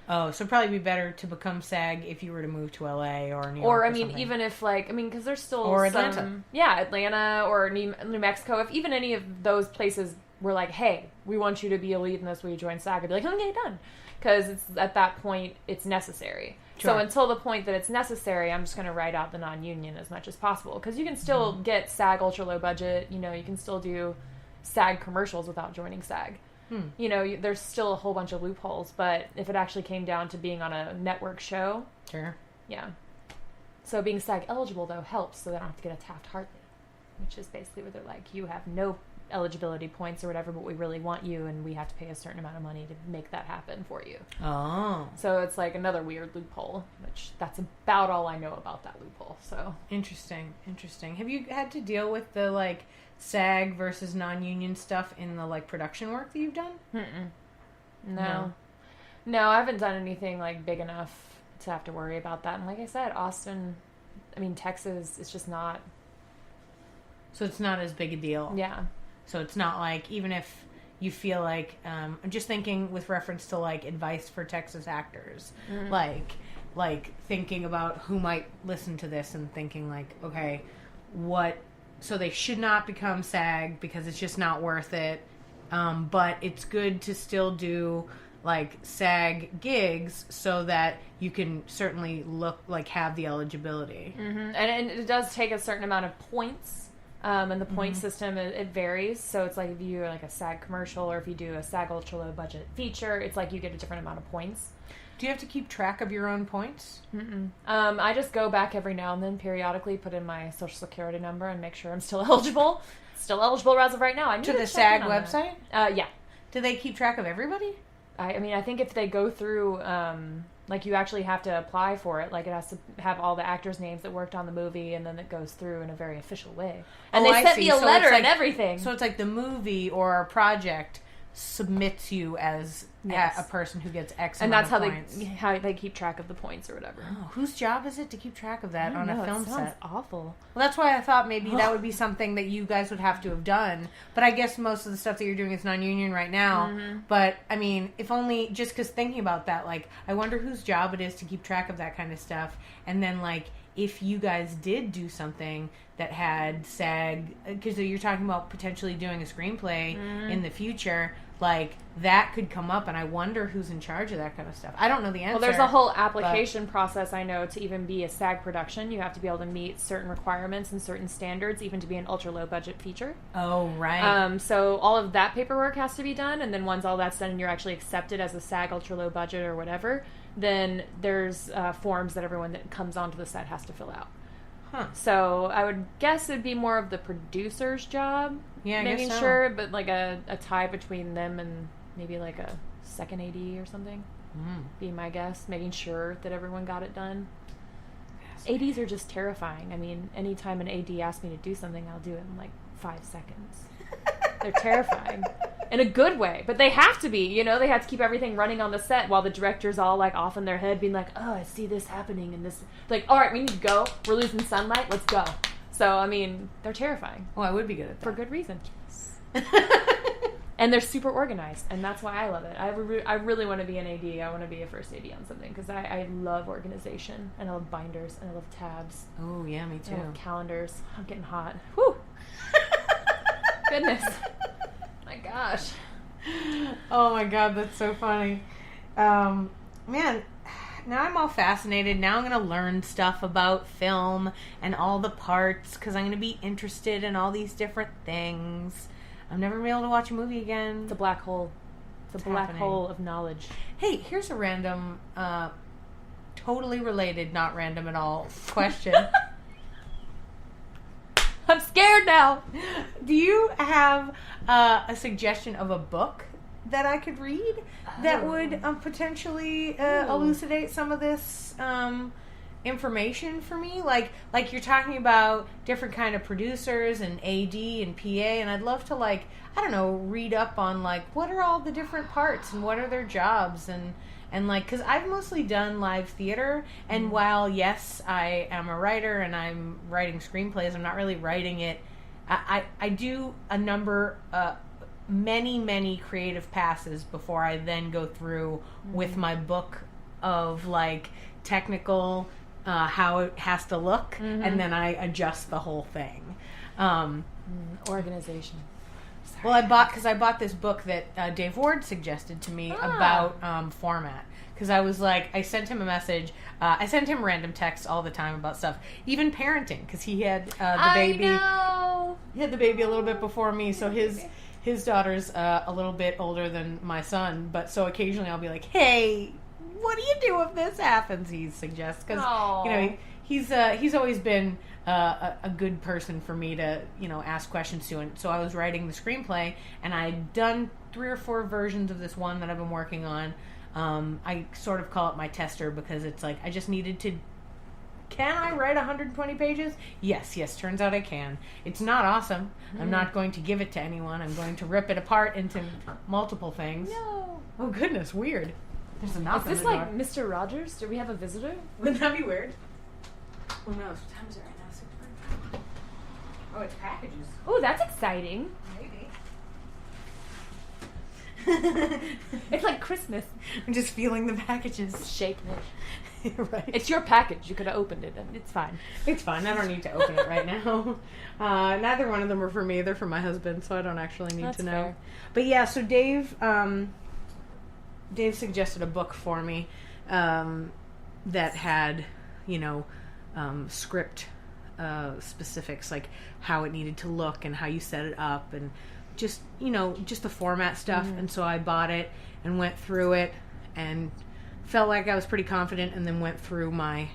D: Oh, so it'd probably be better to become SAG if you were to move to LA or New York.
E: Or I mean, something. Even if because there's still
D: Atlanta.
E: Atlanta or New Mexico. If even any of those places were like, hey, we want you to be a lead in this, will you join SAG? I'd be like, okay, done. Because it's at that point it's necessary. Sure. So until the point that it's necessary, I'm just going to write out the non-union as much as possible. Because you can still get SAG ultra low budget. You can still do SAG commercials without joining SAG. There's still a whole bunch of loopholes, but if it actually came down to being on a network show,
D: sure,
E: yeah. So being SAG eligible though helps, so they don't have to get a Taft-Hartley, which is basically where they're like, you have no eligibility points or whatever, but we really want you, and we have to pay a certain amount of money to make that happen for you.
D: Oh,
E: so it's like another weird loophole, which that's about all I know about that loophole. So interesting.
D: Have you had to deal with the SAG versus non-union stuff in the production work that you've done?
E: No, I haven't done anything big enough to have to worry about that. And like I said, Austin, Texas, it's just not.
D: So it's not as big a deal.
E: Yeah.
D: So it's not even if you feel I'm just thinking with reference to advice for Texas actors, thinking about who might listen to this and thinking okay, what. So they should not become SAG because it's just not worth it. But it's good to still do SAG gigs so that you can certainly look have the eligibility.
E: Mm-hmm. And it does take a certain amount of points. And the point system, it varies. So it's if you do a SAG commercial or if you do a SAG ultra low budget feature, it's you get a different amount of points.
D: Do you have to keep track of your own points?
E: I just go back every now and then, periodically, put in my social security number and make sure I'm still eligible. Still eligible as of right now. I need to
D: the SAG website?
E: Yeah.
D: Do they keep track of everybody?
E: I think if they go through, you actually have to apply for it. It has to have all the actors' names that worked on the movie, and then it goes through in a very official way. And they sent me a letter and everything.
D: So it's the movie or a project submits you as
E: Yes.
D: a person who gets X
E: And
D: amount
E: that's
D: of points.
E: how they keep track of the points or whatever.
D: Oh, whose job is it to keep track of that on a film
E: it sounds
D: set?
E: awful.
D: Well, that's why I thought maybe that would be something that you guys would have to have done. But I guess most of the stuff that you're doing is non-union right now.
E: Mm-hmm.
D: But, I mean, if only, just because thinking about that, like, I wonder whose job it is to keep track of that kind of stuff. And then, like, if you guys did do something that had SAG, because you're talking about potentially doing a screenplay in the future, like, that could come up, and I wonder who's in charge of that kind of stuff. I don't know the answer.
E: Well, there's a whole application process, I know, to even be a SAG production. You have to be able to meet certain requirements and certain standards, even to be an ultra-low budget feature.
D: Oh, right.
E: So all of that paperwork has to be done, and then once all that's done and you're actually accepted as a SAG ultra-low budget or whatever, then there's forms that everyone that comes onto the set has to fill out.
D: Huh.
E: So I would guess it'd be more of the producer's job,
D: Yeah, I
E: making
D: guess so.
E: sure, but like a tie between them and maybe like a second AD or something. Be my guess, making sure that everyone got it done. ADs are just terrifying. I mean, anytime an AD asks me to do something, I'll do it in like 5 seconds. They're terrifying. In a good way. But they have to be, you know? They have to keep everything running on the set while the director's all, like, off in their head being like, oh, I see this happening and this... Like, all right, we need to go. We're losing sunlight. Let's go. So, I mean, they're terrifying.
D: Well, I would be good at that.
E: For good reason. And they're super organized, and that's why I love it. I really want to be an AD. I want to be a first AD on something, because I love organization, and I love binders, and I love tabs.
D: Oh, yeah, me too.
E: I love calendars. I'm getting hot. Whew. Goodness. My gosh.
D: Oh my god, that's so funny. Man, now I'm all fascinated. Now I'm going to learn stuff about film and all the parts, because I'm going to be interested in all these different things. I'm never going to be able to watch a movie again.
E: It's a black hole. It's a black hole of knowledge.
D: Hey, here's a random, totally related, not random at all, question.
E: I'm scared now.
D: Do you have a suggestion of a book that I could read that would potentially elucidate some of this information for me? Like you're talking about different kind of producers and AD and PA, and I'd love to, like, I don't know, read up on, like, what are all the different parts and what are their jobs, and like, because I've mostly done live theater, and while, yes, I am a writer and I'm writing screenplays, I'm not really writing it. I do a number, many creative passes before I then go through with my book of, like, technical, how it has to look, and then I adjust the whole thing.
E: Organization.
D: Well, I bought this book that Dave Ward suggested to me about format. Because I was like, I sent him a message. I sent him random texts all the time about stuff, even parenting, because he had the baby.
E: I know.
D: He had the baby a little bit before me, so his daughter's a little bit older than my son. But so occasionally I'll be like, hey, what do you do if this happens? He suggests, because you know he's always been a good person for me to, you know, ask questions to. And so I was writing the screenplay, and I'd done 3 or 4 versions of this one that I've been working on. I sort of call it my tester, because it's like I just needed to. Can I write 120 pages? Yes. Turns out I can. It's not awesome. I'm not going to give it to anyone. I'm going to rip it apart into multiple things.
E: No.
D: Oh goodness, weird. There's a knock.
E: Is this like Mr. Rogers? Do we have a visitor?
D: Wouldn't that be weird? Who knows? What time is it right now? 6:45. Oh, it's packages.
E: Oh, that's exciting.
D: Maybe.
E: It's like Christmas.
D: I'm just feeling the packages.
E: Shaking it.
D: Right.
E: It's your package. You could have opened it, and it's fine.
D: It's fine. I don't need to open it right now. Neither one of them are for me. They're for my husband, so I don't actually need
E: That's
D: to know.
E: fair.
D: But yeah, so Dave suggested a book for me that had, you know, script specifics, like how it needed to look and how you set it up, and just, you know, just the format stuff. And so I bought it and went through it and felt like I was pretty confident, and then went through my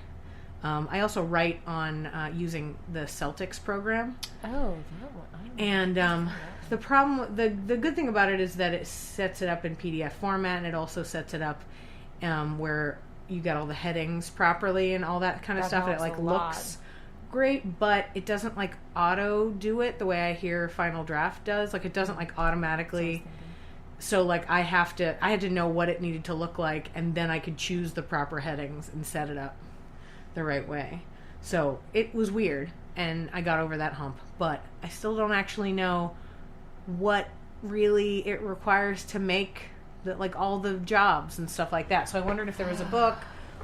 D: I also write on using the Celtics program.
E: Oh, that one.
D: And the problem, the good thing about it is that it sets it up in PDF format, and it also sets it up where you got all the headings properly and all that kind of stuff. And it like looks great, but it doesn't like auto do it the way I hear Final Draft does. Like, it doesn't like automatically So like I had to know what it needed to look like, and then I could choose the proper headings and set it up the right way. So it was weird, and I got over that hump, but I still don't actually know what really it requires to make like all the jobs and stuff like that. So I wondered if there was a book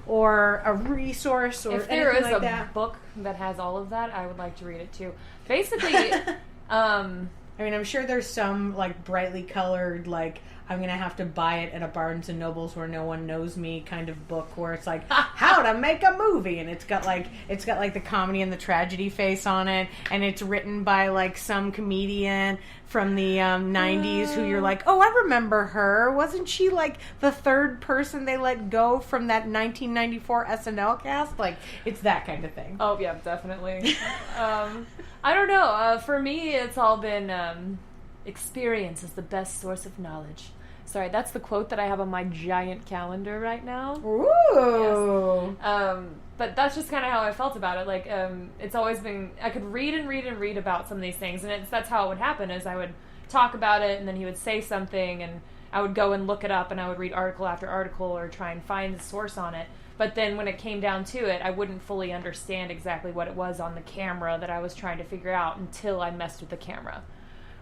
D: or a resource or
E: if there
D: anything
E: is
D: like
E: a
D: that.
E: book that has all of that, I would like to read it too. Basically,
D: I mean, I'm sure there's some like brightly colored, like I'm gonna have to buy it at a Barnes and Nobles where no one knows me kind of book where it's like how to make a movie, and it's got like the comedy and the tragedy face on it, and it's written by like some comedian from the 90s who you're like, oh, I remember her. Wasn't she like the third person they let go from that 1994 SNL cast? Like, it's that kind of thing.
E: Oh yeah, definitely. I don't know. For me, it's all been experience is the best source of knowledge. Sorry, that's the quote that I have on my giant calendar right now.
D: Ooh.
E: Yes. But that's just kind of how I felt about it. Like, it's always been, I could read and read and read about some of these things, and that's how it would happen, is I would talk about it, and then he would say something, and I would go and look it up, and I would read article after article, or try and find the source on it. But then when it came down to it, I wouldn't fully understand exactly what it was on the camera that I was trying to figure out until I messed with the camera.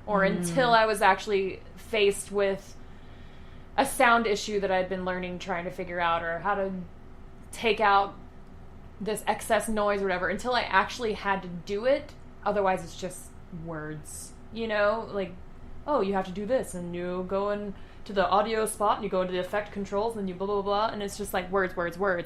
E: Or until I was actually faced with a sound issue that I'd been learning, trying to figure out, or how to take out this excess noise or whatever, until I actually had to do it. Otherwise it's just words, you know, like, oh, you have to do this, and you go into the audio spot, and you go into the effect controls, and you blah blah blah, and it's just like words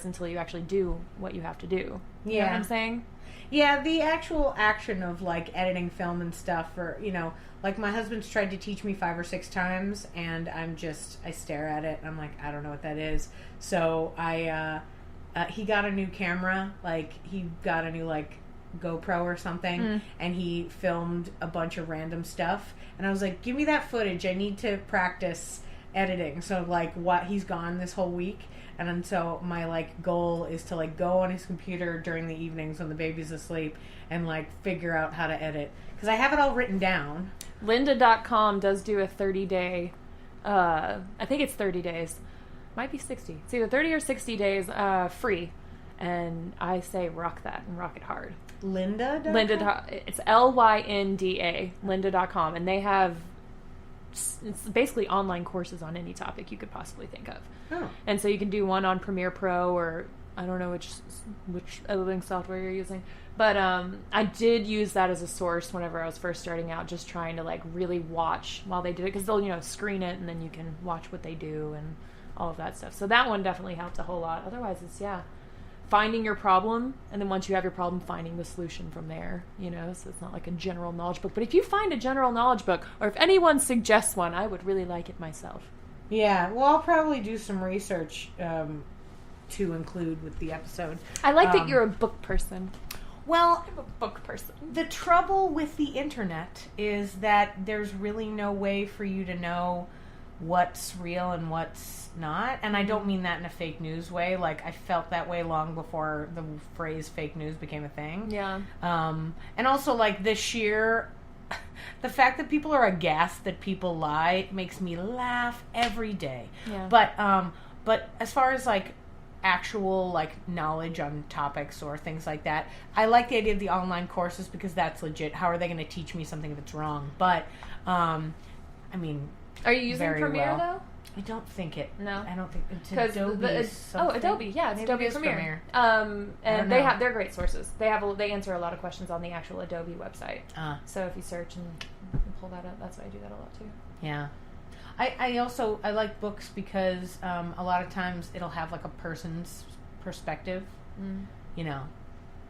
E: until you actually do what you have to do. You know what I'm saying?
D: Yeah, the actual action of like editing film and stuff, or, you know, like my husband's tried to teach me 5 or 6 times, and I stare at it and I'm like, I don't know what that is. So he got a new camera, like he got a new like GoPro or something, and he filmed a bunch of random stuff, and I was like, give me that footage, I need to practice editing. So like he's gone this whole week, and so my like goal is to like go on his computer during the evenings when the baby's asleep and like figure out how to edit, because I have it all written down.
E: Lynda.com does do a 30-day, I think it's 30 days. Might be 60. It's either 30 or 60 days free. And I say rock that and rock it hard.
D: Lynda.com?
E: It's Lynda, Lynda.com. And they have, it's basically online courses on any topic you could possibly think of.
D: Oh.
E: And so you can do one on Premiere Pro, or I don't know which editing software you're using. But I did use that as a source whenever I was first starting out, just trying to like really watch while they did it, because they'll, you know, screen it and then you can watch what they do and all of that stuff. So that one definitely helped a whole lot. Otherwise, it's finding your problem, and then once you have your problem, finding the solution from there, you know. So it's not like a general knowledge book, but if you find a general knowledge book, or if anyone suggests one, I would really like it myself.
D: Yeah, well, I'll probably do some research to include with the episode.
E: I like that you're a book person.
D: Well,
E: I'm a book person.
D: The trouble with the internet is that there's really no way for you to know what's real and what's not. And I don't mean that in a fake news way. Like, I felt that way long before the phrase fake news became a thing.
E: Yeah.
D: And also, like, the fact that people are aghast that people lie makes me laugh every day.
E: Yeah.
D: But as far as, like, actual like knowledge on topics or things like that, I like the idea of the online courses, because that's legit. How are they going to teach me something that's wrong? But I mean,
E: are you using Premiere though?
D: I don't think it.
E: No,
D: I don't think it's
E: Adobe. Adobe, yeah, it's Adobe Premiere. And they're great sources. They answer a lot of questions on the actual Adobe website. So if you search and pull that up, that's why I do that a lot too.
D: Yeah. I like books because a lot of times it'll have like a person's perspective, you know,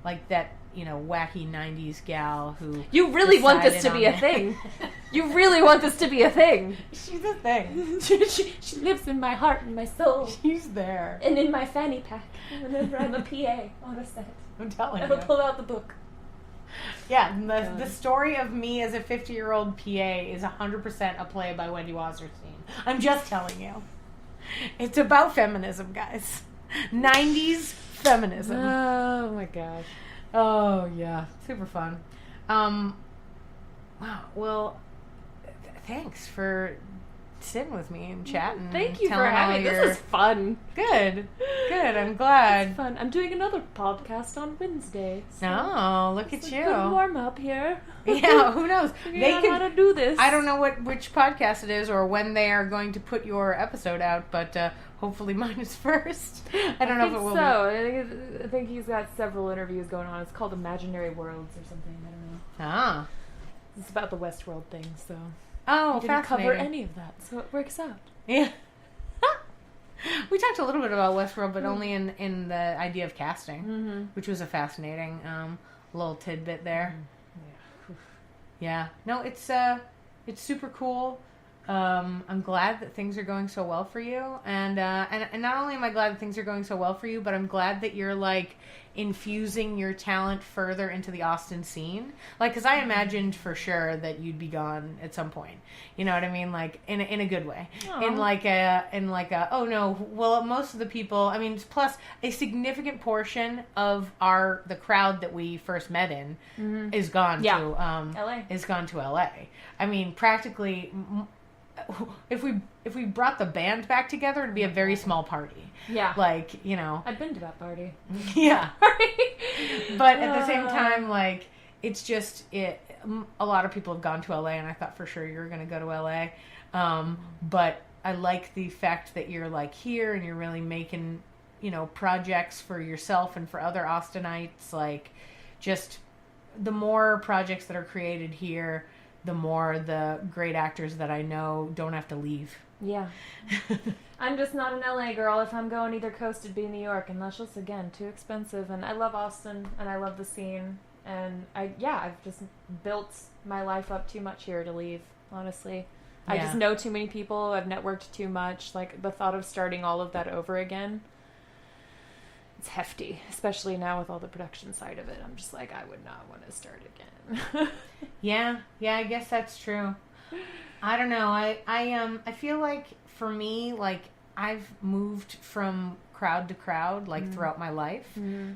D: like that, you know, wacky 90s gal who
E: you really want this to be a thing. You really want this to be a thing.
D: She's a thing.
E: she lives in my heart and my soul.
D: She's there.
E: And in my fanny pack whenever I'm a PA on a set.
D: I'm telling you.
E: I will pull out the book.
D: Yeah, the story of me as a 50-year-old PA is 100% a play by Wendy Wasserstein. I'm just telling you. It's about feminism, guys. 90s feminism.
E: Oh, my gosh.
D: Oh, yeah. Super fun. Wow. Well, thanks for sitting with me and chatting.
E: Thank you for
D: telling all
E: having me.
D: your-
E: This is fun.
D: Good. I'm glad.
E: It's fun. I'm doing another podcast on Wednesday. So
D: Oh, look at
E: it's a
D: you.
E: good warm up here.
D: Yeah, who knows?
E: Figuring out how to do this.
D: I don't know which podcast it is or when they are going to put your episode out, but hopefully mine is first. I don't know if it will be.
E: I think he's got several interviews going on. It's called Imaginary Worlds or something. I don't know.
D: Ah.
E: It's about the Westworld thing, so
D: Oh,
E: we didn't cover
D: fascinating.
E: any of that, so it works out.
D: Yeah. We talked a little bit about Westworld, but only in the idea of casting, which was a fascinating little tidbit there. Yeah. No, it's super cool. I'm glad that things are going so well for you, and not only am I glad that things are going so well for you, but I'm glad that you're like infusing your talent further into the Austin scene. Like, because I imagined for sure that you'd be gone at some point. You know what I mean? Like in a good way.
E: Aww.
D: In like a oh no. Well, most of the people. I mean, plus a significant portion of the crowd that we first met in is gone to
E: LA.
D: Is gone to LA. I mean, practically. If we brought the band back together, it'd be a very small party.
E: Yeah.
D: Like, you know.
E: I've been to that party.
D: Yeah. But at the same time, like, it's just, a lot of people have gone to LA, and I thought for sure you were going to go to LA. But I like the fact that you're, like, here, and you're really making, you know, projects for yourself and for other Austinites. Like, just the more projects that are created here, the more the great actors that I know don't have to leave.
E: Yeah. I'm just not an LA girl. If I'm going either coast, it'd be New York, and that's just, again, too expensive. And I love Austin, and I love the scene. And I've just built my life up too much here to leave, honestly. I just know too many people. I've networked too much. Like, the thought of starting all of that over again, it's hefty, especially now with all the production side of it. I'm just like, I would not want to start again.
D: Yeah, I guess that's true. I don't know. I feel like for me, like, I've moved from crowd to crowd, like, throughout my life.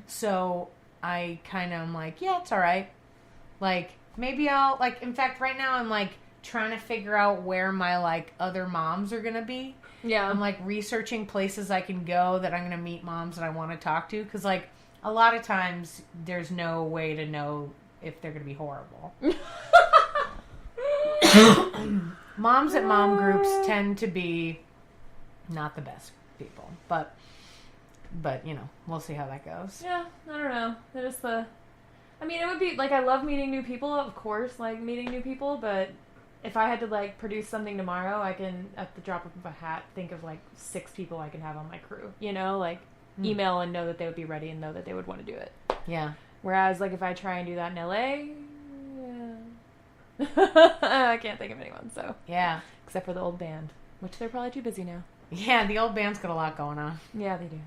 D: So I kind of am like, yeah, it's all right. Like, maybe I'll, like, in fact, right now I'm, like, trying to figure out where my, like, other moms are going to be.
E: Yeah.
D: I'm, like, researching places I can go that I'm going to meet moms that I want to talk to. Because, like, a lot of times there's no way to know if they're going to be horrible. Moms at mom groups tend to be not the best people. But you know, we'll see how that goes.
E: Yeah, I don't know. I mean, it would be, like, I love meeting new people, of course, like, meeting new people, but if I had to, like, produce something tomorrow, I can, at the drop of a hat, think of, like, 6 people I can have on my crew, you know? Like, email and know that they would be ready and know that they would want to do it.
D: Yeah.
E: Whereas, like, if I try and do that in LA, I can't think of anyone, so.
D: Yeah.
E: Except for the old band, which they're probably too busy now.
D: Yeah, the old band's got a lot going on.
E: Yeah, they do.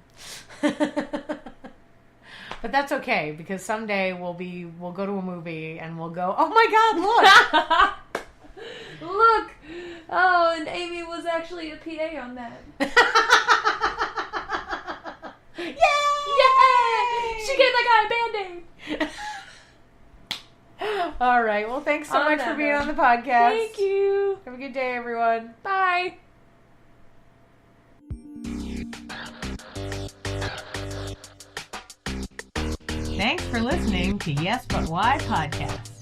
D: But that's okay, because someday we'll go to a movie and we'll go, oh my God, look!
E: Look! Oh, and Amy was actually a PA on that.
D: Yay!
E: Yay! She gave that guy a Band-Aid!
D: All right, well, thanks so
E: On
D: much
E: that
D: for being
E: note.
D: on the podcast.
E: Thank you!
D: Have a good day, everyone.
E: Bye!
D: Thanks for listening to Yes But Why podcast.